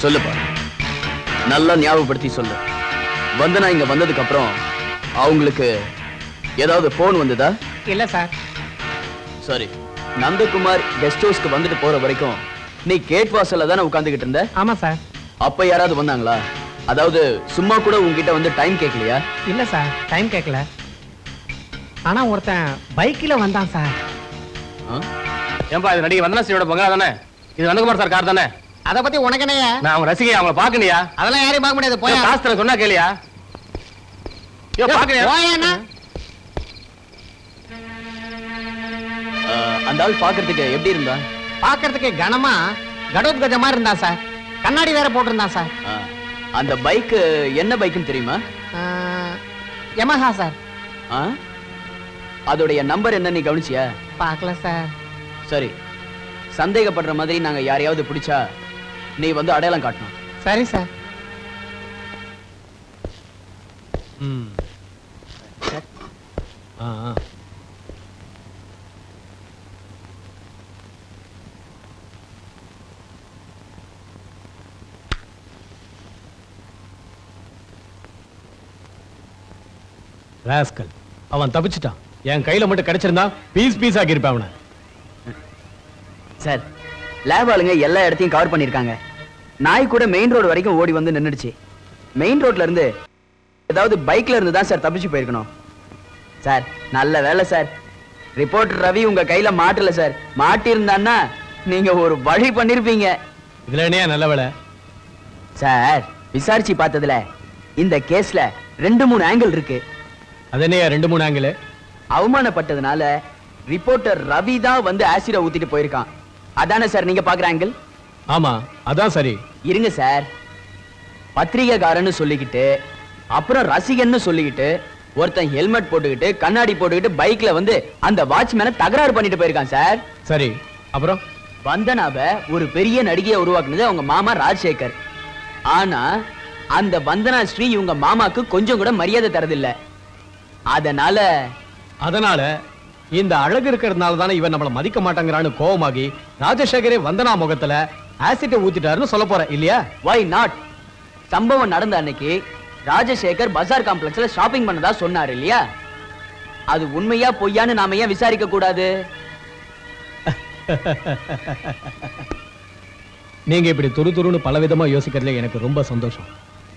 சொல்லுப்பா, நல்லா ஞாபகப்படுத்தி சொல்லு. வந்தனா இங்க வந்ததுக்கு அப்புறம் அவங்களுக்கு ஏதாவது போன் வந்ததா? இல்ல சார். சரி, நந்தகுமார் கெஸ்ட் ஹவுஸ்க்கு வந்துட்டு போற வரைக்கும் நீ கேட் வாசல்ல தானே உட்கார்ந்துகிட்டு இருந்த? ஆமா சார். அப்ப யாராவது வந்தாங்களா? அதாவது சும்மா கூட உன்கிட்ட வந்து டைம் கேட்கலையா? இல்ல சார், டைம் கேட்கல. ஆனா ஒருத்தன் பைக்ல வந்தான் சார். ஏன்பா, இது நடிகை வந்தனா ஸ்ரீயோட பங்களா தானே? இது நந்தகுமார் சார் கார் தானே? அத பத்தி உனக்கு என்னையா? நான் அவங்க ரசிகை, அவங்கள பாக்கலையா? அதெல்லாம் யாரையும் பார்க்க முடியாது. போயா காஸ்தல சொன்னா கேளியா? பாக்கலையா? போயா? அந்த ஆள் பாக்குறதுக்கு எப்படி இருந்தா? பாக்குறதுக்கு கனமா கடோத்கஜ மாதிரி இருந்தா சார். கண்ணாடி வேற போட்டிருந்தான் சார். அந்த பைக் என்ன பைக்குன்னு தெரியுமா? Yamaha sir. அதோடைய நம்பர் என்ன, நீ கவனிச்சியா? பார்க்கல சார். சரி, சந்தேகப்படுற மாதிரி நாங்க யாரையாவது பிடிச்சா நீ வந்து அடையாளம் காட்டணும். சரி சார். ராஸ்கல், அவன் தப்பிச்சிட்டான். என் கையில மட்டும் கிடைச்சிருந்தா பீஸ் பீஸ் ஆக்கி இருப்பேன் அவனை. சார், லேப் ஆளுங்க எல்லா இடத்தையும் கவர் பண்ணிருக்காங்க. நாய் கூட மெயின் ரோடு வரைக்கும் ஓடி வந்து நின்னுடுச்சு. மெயின் ரோட்ல இருந்து ஏதாவது பைக்ல இருந்து தான் சார் தப்பிச்சு போயிருக்கணும். சார், நல்ல வேலை சார், ரிப்போர்ட்டர் ரவி உங்க கையில மாட்டல சார். மாட்டி இருந்தான்னா நீங்க ஒரு வழி பண்ணிருப்பீங்க. இதுல என்னையா நல்ல வேலை? சார், விசாரிச்சு பார்த்ததுல இந்த கேஸ்ல 2-3 ஆங்கிள் இருக்கு. அது என்னையா 2-3 ஆங்கிள்? அவமானப்பட்டதுனால ரிப்போர்ட்டர் ரவி தான் வந்து ஆசிட ஊத்திட்டு போயிருக்கான். அதானே சார் நீங்க பாக்குற ஆங்கிள்? ஆமா, அதான் சரி. இருங்க சார், பத்திரிகைக்காரன்னு சொல்லிக்கிட்டு அப்புறம் ரசிகன்னு சொல்லிக்கிட்டு ஒருத்தன் ஹெல்மெட் போட்டுக்கிட்டு கண்ணாடி போட்டுக்கிட்டு பைக்ல வந்து அந்த வாட்ச்மேனை தகராறு பண்ணிட்டு போயிருக்கான் சார். சரி, அப்புறம் வந்தனாவ ஒரு பெரிய நடிகையை உருவாக்குனது அவங்க மாமா ராஜசேகர். ஆனா அந்த வந்தனா ஸ்ரீ இவங்க மாமாக்கு கொஞ்சம் கூட மரியாதை தரதில்ல. அதனால இந்த அழகு இருக்கிறதுனால தானே இவன் நம்மள மதிக்க மாட்டாங்கறான்னு கோவமாகி ராஜசேகரே வந்தனா முகத்துல ஆசிட் ஊத்திட்டாருன்னு சொல்ல போற இல்லையா? Why not? சம்பவம் நடந்த அன்னைக்கு ராஜசேகர் பஜார் காம்ப்ளெக்ஸ்ல ஷாப்பிங் பண்ணதா சொன்னார் இல்லையா? அது உண்மையா பொய்யான்னு நாம ஏன் விசாரிக்க கூடாது? நீங்க இப்படி துருதுருன்னு பலவிதமா யோசிக்கிறதுல எனக்கு ரொம்ப சந்தோஷம்.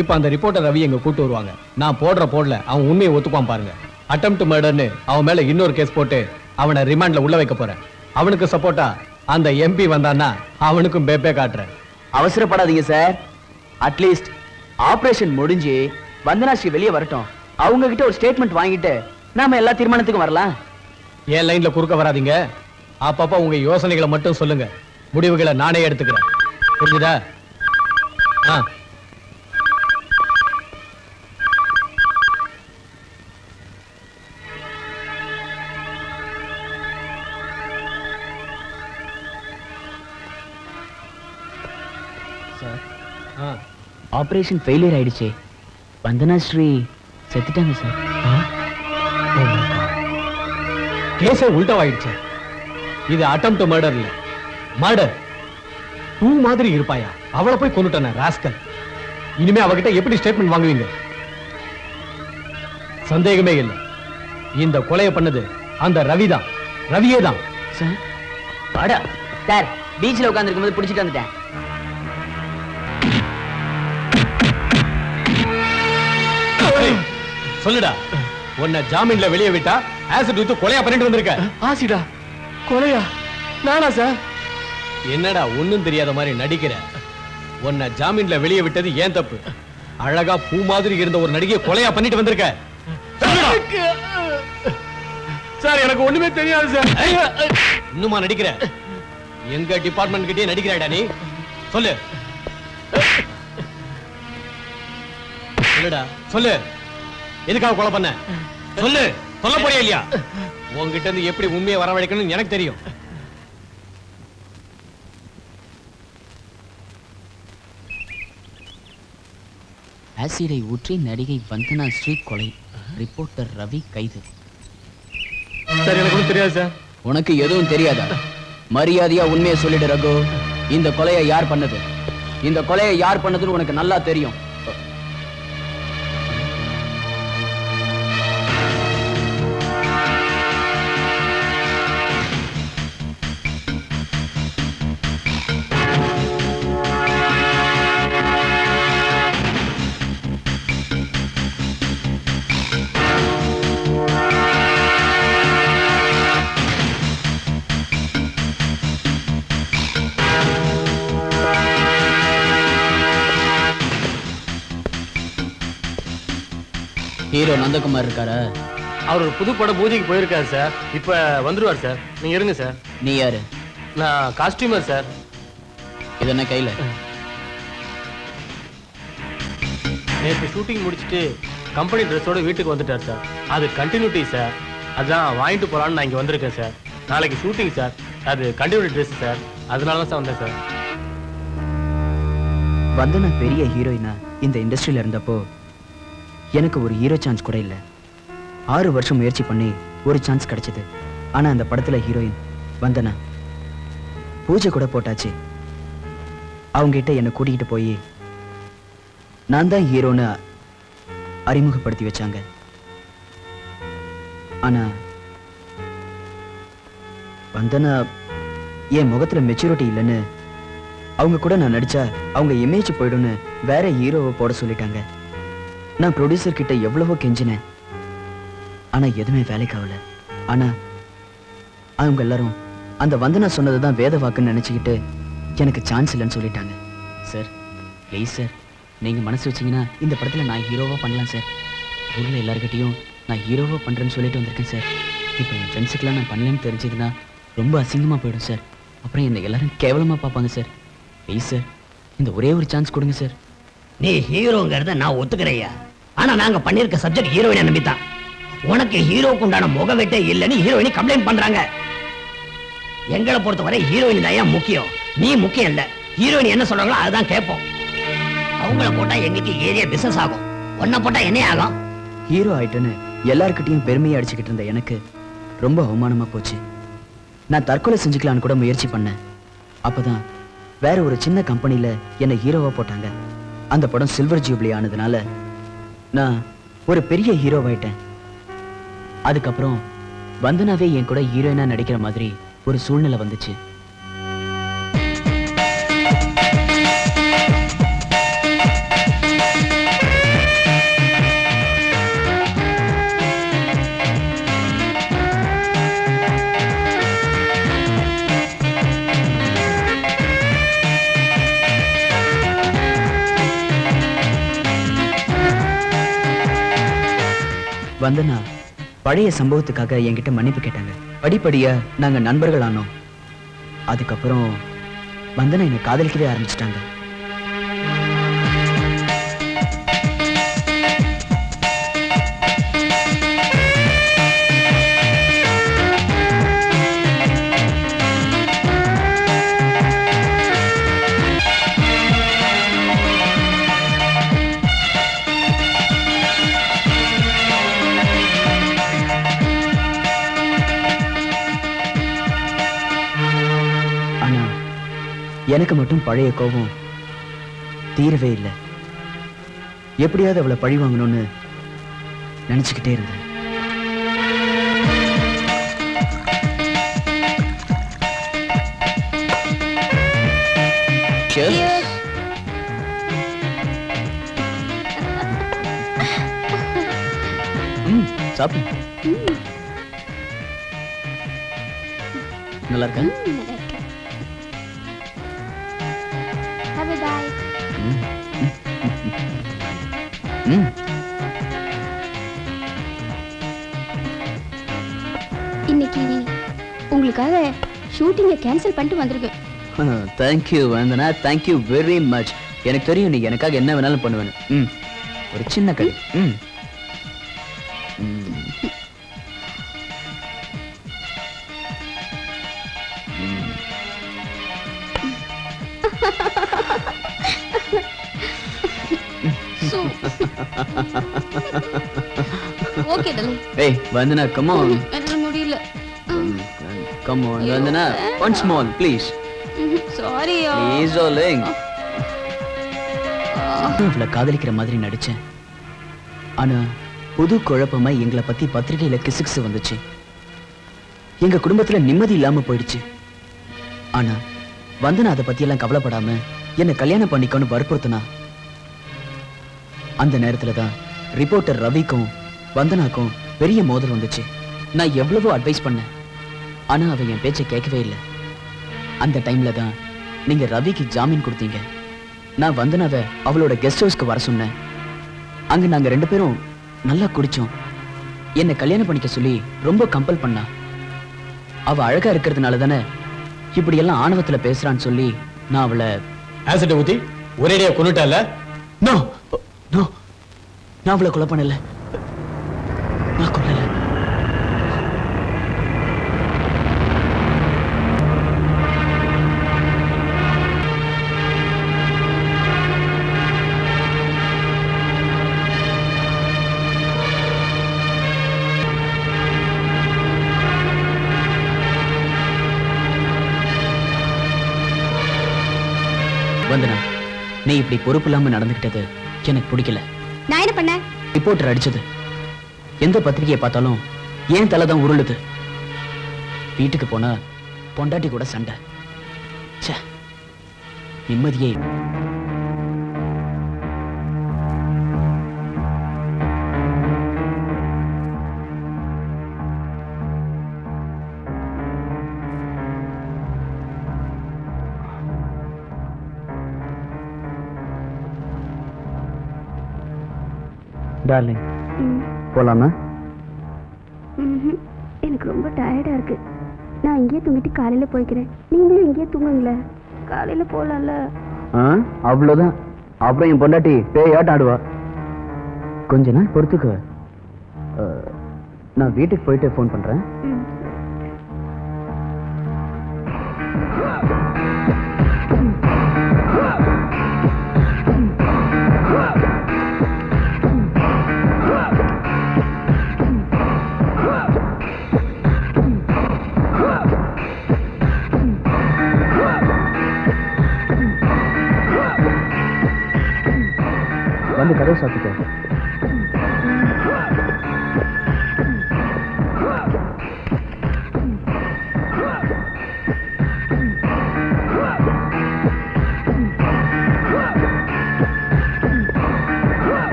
இப்ப அந்த ரிப்போர்ட்டர் ரவி எங்க கூட்டு வருவாங்க. நான் போடல அவன் உண்மையை ஒத்துப்பான் பாருங்க. அட்டெம்ப்ட் மர்டர்னு அவன் மேல இன்னொரு கேஸ் போட்டு அவனை ரிமாண்ட்ல உள்ள வைக்க போறேன். அவனுக்கு சப்போர்ட்டா அந்த எம்பி வந்தான்னா அவனுக்கும் பேப்பே காட்டுறேன். அவசரப்படாதீங்க சார். அட்லீஸ்ட் ஆபரேஷன் முடிஞ்சு வந்தனா ஸ்ரீ வெளியே வரட்டும். அவங்க கிட்ட ஒரு ஸ்டேட்மெண்ட் வாங்கிட்டு நாம எல்லா தீர்மானத்துக்கும் வரலாம். ஏன் லைன்ல குறுக்க வராதீங்க. அப்பப்ப உங்க யோசனைகளை மட்டும் சொல்லுங்க. முடிவுகளை நானே எடுத்துக்கிறேன். புரிஞ்சுதா? ஆபரேஷன் ஃபெயிலியர் ஆயிடுச்சு. வந்தனா ஸ்ரீ செத்துட்டாங்க சார். கேஸே உல்டாவாயிடுச்சு. இது அட்டெம்ப்ட் மர்டர் இல்ல, மர்டர். 2 மாதிரி இருப்பாயா? அவளை போய் கொன்னுட்டானே ராஸ்கல். இனிமே அவகிட்ட எப்படி ஸ்டேட்மெண்ட் வாங்குவீங்க? சந்தேகமே இல்லை, இந்த கொலையை பண்ணது அந்த ரவிதான், ரவியே தான். சார், வாடா சார். பீச்ல உட்கார்ந்திருக்கும் போது பிடிச்சிட்டு வந்துட்டேன். சொல்லுடா, உன்னை ஜாமீன்ல வெளியே விட்டா ஆசிட் ஊத்து கொலையா பண்ணிட்டு வந்திருக்க. ஆசிடா? கொலையா? நானா சார்? என்னடா ஒண்ணும் தெரியாத மாதிரி நடிக்கிற? உன்னை ஜாமீன்ல வெளியே விட்டது ஏன் தப்பு? அழகா பூ மாதிரி இருந்த ஒரு நடிகையை கொலையா பண்ணிட்டு வந்திருக்க. சார் எனக்கு ஒண்ணுமே தெரியாது சார். இன்னுமா நடிக்கிற? எங்க டிபார்ட்மெண்ட் கிட்டே நடிக்கிறாடா நீ? சொல்லு சொல்லுடா சொல்லு. எதுக்காக கொலை பண்ண? சொல்லு. சொல்ல போறியா இல்லையா? உன்கிட்ட இருந்து எப்படி உண்மையை வரவழைக்கணும்னு எனக்கு தெரியும். ஆசிடை ஊற்றி நடிகை வந்தனா ஸ்ரீ கொலை, ரிப்போர்ட்டர் ரவி கைது. சார் எனக்கு ஒன்றும் தெரியாது சார். உனக்கு எதுவும் தெரியாதா? மரியாதையா உண்மையை சொல்லிடு ரகு. இந்த கொலையை யார் பண்ணது? இந்த கொலையை யார் பண்ணதுன்னு உனக்கு நல்லா தெரியும். ஹீரோ நந்தகுமார் இருக்காரா? அவர் ஒரு புது பட பூஜைக்கு போயிருக்காரு சார். இப்ப வந்துருவார் சார். நீங்க இருங்க சார். நீ யாரு? நான் காஸ்டியூமர் சார். இது என்ன கையில? நேற்று ஷூட்டிங் முடிச்சுட்டு கம்பெனி ட்ரெஸ்ஸோட வீட்டுக்கு வந்துட்டார் சார். அது கண்டினியூட்டி சார். அதான் வாங்கிட்டு போலான்னு நான் இங்க வந்திருக்கேன் சார். நாளைக்கு ஷூட்டிங் சார். அது கண்டினியூட்டி ட்ரெஸ் சார். அதனால தான் சார் வந்தேன் சார். வந்தனா பெரிய ஹீரோயினா இந்த இண்டஸ்ட்ரியில இருந்தப்போ எனக்கு ஒரு ஹீரோ சான்ஸ் கூட இல்லை. 6 வருஷம் முயற்சி பண்ணி ஒரு சான்ஸ் கிடைச்சது. ஆனா அந்த படத்துல ஹீரோயின் வந்தனா. பூஜை கூட போட்டாச்சு. அவங்க கிட்ட என்னை கூட்டிகிட்டு போய் நான் தான் ஹீரோன்னு அறிமுகப்படுத்தி வச்சாங்க. ஆனா வந்தனா என் முகத்துல மெச்சூரிட்டி இல்லைன்னு, அவங்க கூட நான் நடிச்சா அவங்க இமேஜ் போயிடும்னு வேற ஹீரோவை போட சொல்லிட்டாங்க. நான் ப்ரொடியூசர் கிட்ட எவ்வளவோ கெஞ்சினேன். ஆனா எதுவுமே வேலைக்கு ஆகல. ஆனா அவங்க எல்லாரும் அந்த வந்தனா சொன்னதுதான் வேத வாக்குன்னு நினைச்சுக்கிட்டு எனக்கு சான்ஸ் இல்லைன்னு சொல்லிட்டாங்க. சார் ப்ளீஸ் சார், நீங்க மனசு வச்சீங்கன்னா இந்த படத்துல நான் ஹீரோவா பண்ணலாம் சார். ஊர்ல எல்லார்கிட்டையும் நான் ஹீரோவா பண்றேன்னு சொல்லிட்டு வந்திருக்கேன் சார். இப்போ என் ஃப்ரெண்ட்ஸுக்கெல்லாம் நான் பண்ணலன்னு தெரிஞ்சதுன்னா ரொம்ப அசிங்கமா போயிடும் சார். அப்புறம் என்னை எல்லாரும் கேவலமா பார்ப்பாங்க சார். ப்ளீஸ் சார், இந்த ஒரே ஒரு சான்ஸ் கொடுங்க சார். நீ ஹீரோங்கிறத நான் ஒத்துக்கிறையா? ஆனா நாங்க பண்ணிருக்க சப்ஜெக்ட் ஹீரோயினை நம்பித்தான். உனக்கு ஹீரோக்கு உண்டான முகவெட்டே இல்லைன்னு ஹீரோயினி கம்ப்ளைண்ட் பண்றாங்க. எங்களை பொறுத்தவரை ஹீரோயின் தான் முக்கியம், நீ முக்கியம் இல்ல. ஹீரோயின் என்ன சொல்றாங்களோ அதுதான் கேட்போம். அவங்கள போட்டா எங்களுக்கு ஏரியா பிசினஸ் ஆகும், ஒன்ன போட்டா என்ன ஆகும்? ஹீரோ ஆயிட்டுன்னு எல்லார்கிட்டையும் பெருமையை அடிச்சுக்கிட்டு இருந்த எனக்கு ரொம்ப அவமானமா போச்சு. நான் தற்கொலை செஞ்சுக்கலான்னு கூட முயற்சி பண்ணேன். அப்பதான் வேற ஒரு சின்ன கம்பெனில என்னை ஹீரோவா போட்டாங்க. அந்த படம் சில்வர் ஜூப்ளி ஆனதுனால நான் ஒரு பெரிய ஹீரோவாயிட்டேன். அதுக்கப்புறம் வந்தனாவே என் கூட ஹீரோயினா நடிக்கிற மாதிரி ஒரு சூழ்நிலை வந்துச்சு. வந்தனா பழைய சம்பவத்துக்காக என்கிட்ட மன்னிப்பு கேட்டாங்க. படிப்படியா நாங்க நண்பர்கள் ஆனோம். அதுக்கப்புறம் வந்தனா என்னை காதலிக்கவே ஆரம்பிச்சிட்டாங்க. எனக்கு மட்டும் பழைய கோபம் தீரவே இல்லை. எப்படியாவது அவளை பழி வாங்கணும்னு நினைச்சுக்கிட்டே இருந்தேன். சாப்பிடு. நல்லா இருக்கா? ம். இன்னைக்கு உங்களுக்காக ஷூட்டிங்கை கேன்சல் பண்ணிட்டு வந்திருக்கேன். தேங்க்யூ வந்தனா, தேங்க்யூ வெரி மச். எனக்கு தெரியும் நீ எனக்காக என்ன வேணாலும் பண்ணுவேன்னு. ம். ஒரு சின்ன கடி. ம். ம். Okay darling. ஏய் வந்தனா, கம் ஆன். என்னால முடியல. Come on Vandana, once more please. Sorry. Please darling. இவள காதலிக்கிற மாதிரி நடிச்சேன். ஆனா புது குழப்பமா எங்களை பத்தி பத்திரிகையில கிசுகிசு வந்துச்சு. எங்க குடும்பத்துல நிம்மதி இல்லாம போயிடுச்சு. ஆனா வந்தனா அதை பத்தி எல்லாம் கவலைப்படாம என்ன கல்யாணம் பண்ணிக்கோன்னு வற்புறுத்தினா. அந்த நேரத்துல தான் ரிப்போர்ட்டர் ரவிக்கும் வந்தனாக்கும் பெரிய மோதல் வந்துச்சு. நான் எவ்வளவோ அட்வைஸ் பண்ணேன். ஆனா அவ என் பேச்சை கேட்கவே இல்லை. அந்த டைம்ல தான் நீங்க ரவிக்கு ஜாமீன் கொடுத்தீங்க. நான் வந்தனாவ அவளோட கெஸ்ட் ஹவுஸ்க்கு வர சொன்னேன். அங்க நாங்க 2 பேரும் நல்லா குடிச்சோம். என்ன கல்யாணம் பண்ணிக்க சொல்லி ரொம்ப கம்பல் பண்ணா. அவ அழகா இருக்கிறதுனால தானே இப்படி எல்லாம் ஆணவத்துல பேசுறான்னு சொல்லி நான் அவளை ஆசிட்ட ஊத்தி ஒரேடியா கொன்னுட்டல. நோ நோ, நான் அவளை கொலை பண்ணல. நான் கொல்லல. வந்தனா, நீ இப்படி பொறுப்பு இல்லாம நடந்துகிட்டது எனக்கு பிடிக்கல. நான் என்ன பண்ணேன்? ரிப்போர்ட்டர் அடிச்சது. எந்த பத்திரிகையை பார்த்தாலும் ஏன் தலை தான் உருளுது. வீட்டுக்கு போனா பொண்டாட்டி கூட சண்டை. ச்சே, நிம்மதியே இல்ல. டார்லிங், போலாமா? எனக்கு ரொம்ப டயர்டா இருக்கு. நான் இங்கேயே தூங்கிட்டு காலையில போய்க்கிறேன். நீங்களும் இங்கேயே தூங்குங்களேன். காலையில போலாம்ல. அவ்வளவுதான். அப்புறம் என் பொண்டாட்டி பேயாட்டம் ஆடுவா. கொஞ்ச நாள் பொறுத்துக்க. நான் வீட்டுக்கு போயிட்டு ஃபோன் பண்றேன். வந்து கதவை சாத்திக்க.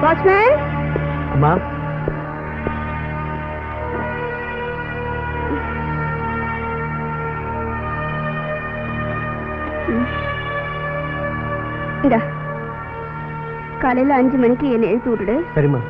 வாட்ச்மேன், அம்மா, இந்தா காலையில 5 மணிக்கு என்ன எழுப்பி விட்டுடு. சரிம்மா.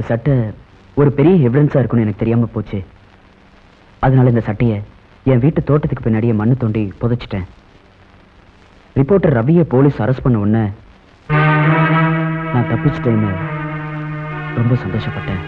சட்டை ஒரு பெரிய எவிடன்ஸா இருக்கும்னு எனக்கு தெரியாம போச்சு. அதனால இந்த சட்டையை என் வீட்டு தோட்டத்துக்கு பின்னாடியே மண்ணு தோண்டி புதைச்சிட்டேன். ரிப்போர்ட்டர் ரவியை போலீஸ் அரெஸ்ட் பண்ண உடனே நான் தப்பிச்சிட்டேன்னு ரொம்ப சந்தோஷப்பட்டேன்.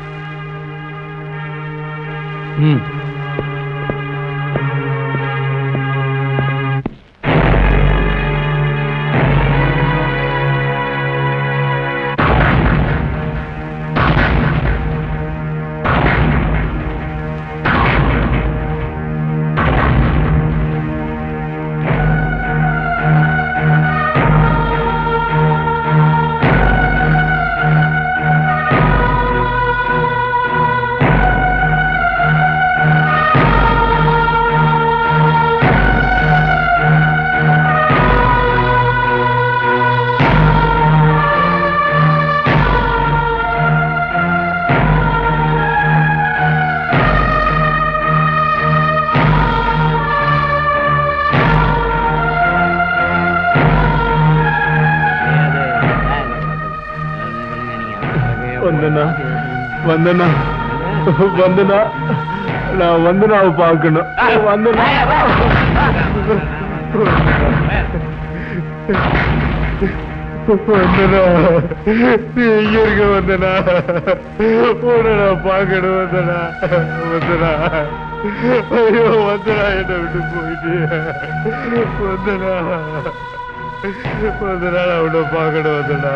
வந்தனா நான் வந்தனாவை பார்க்கணும். வந்தனா நீ எங்க இருக்க? வந்தனா உன்னை நான் பார்க்கணும். வந்தனா ஐயோ வந்தனா என்னை விட்டு போயிட்டு. வந்தனா நான் உன்னை பார்க்கணும். வந்தனா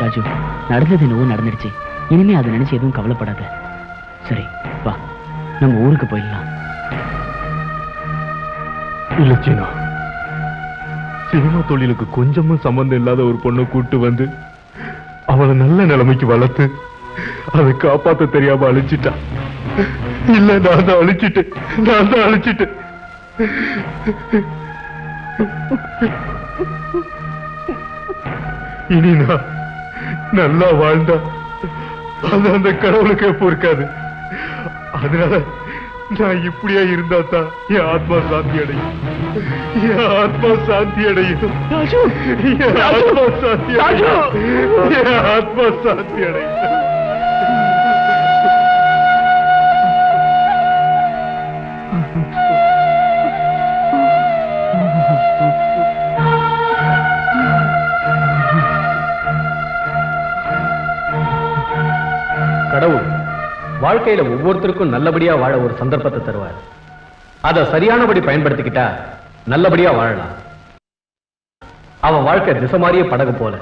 ராஜு, நடந்தது என்னவோ நடந்துடுச்சு. இனிமே அதை நினைச்சு எதுவும் கவலைப்படாத. சரி வா, நம்ம ஊருக்கு போயிடலாம். இல்ல சீனா, சினிமா தொழிலுக்கு கொஞ்சமும் சம்பந்தம் இல்லாத ஒரு பொண்ணை கூட்டு வந்து அவளை நல்ல நிலைமைக்கு வளர்த்து அதை காப்பாத்த தெரியாம அழிச்சிட்டா. இல்ல நான் தான் அழிச்சிட்டேன். இனி நான் நல்லா வாழ்ந்தா அது அந்த கடவுளுக்கே பொறுக்காது. அதனால நான் இப்படியே இருந்தா தான் என் ஆத்மா சாந்தி அடையும். என் ஆத்மா சாந்தி அடையும். கடவுள் வாழ்க்கையில ஒவ்வொருத்தருக்கும் நல்லபடியா வாழ ஒரு சந்தர்ப்பத்தை தருவார். அதை சரியானபடி பயன்படுத்திக்கிட்டா நல்லபடியா வாழலாம். அவன் வாழ்க்கை திசை மாறிய படகு போல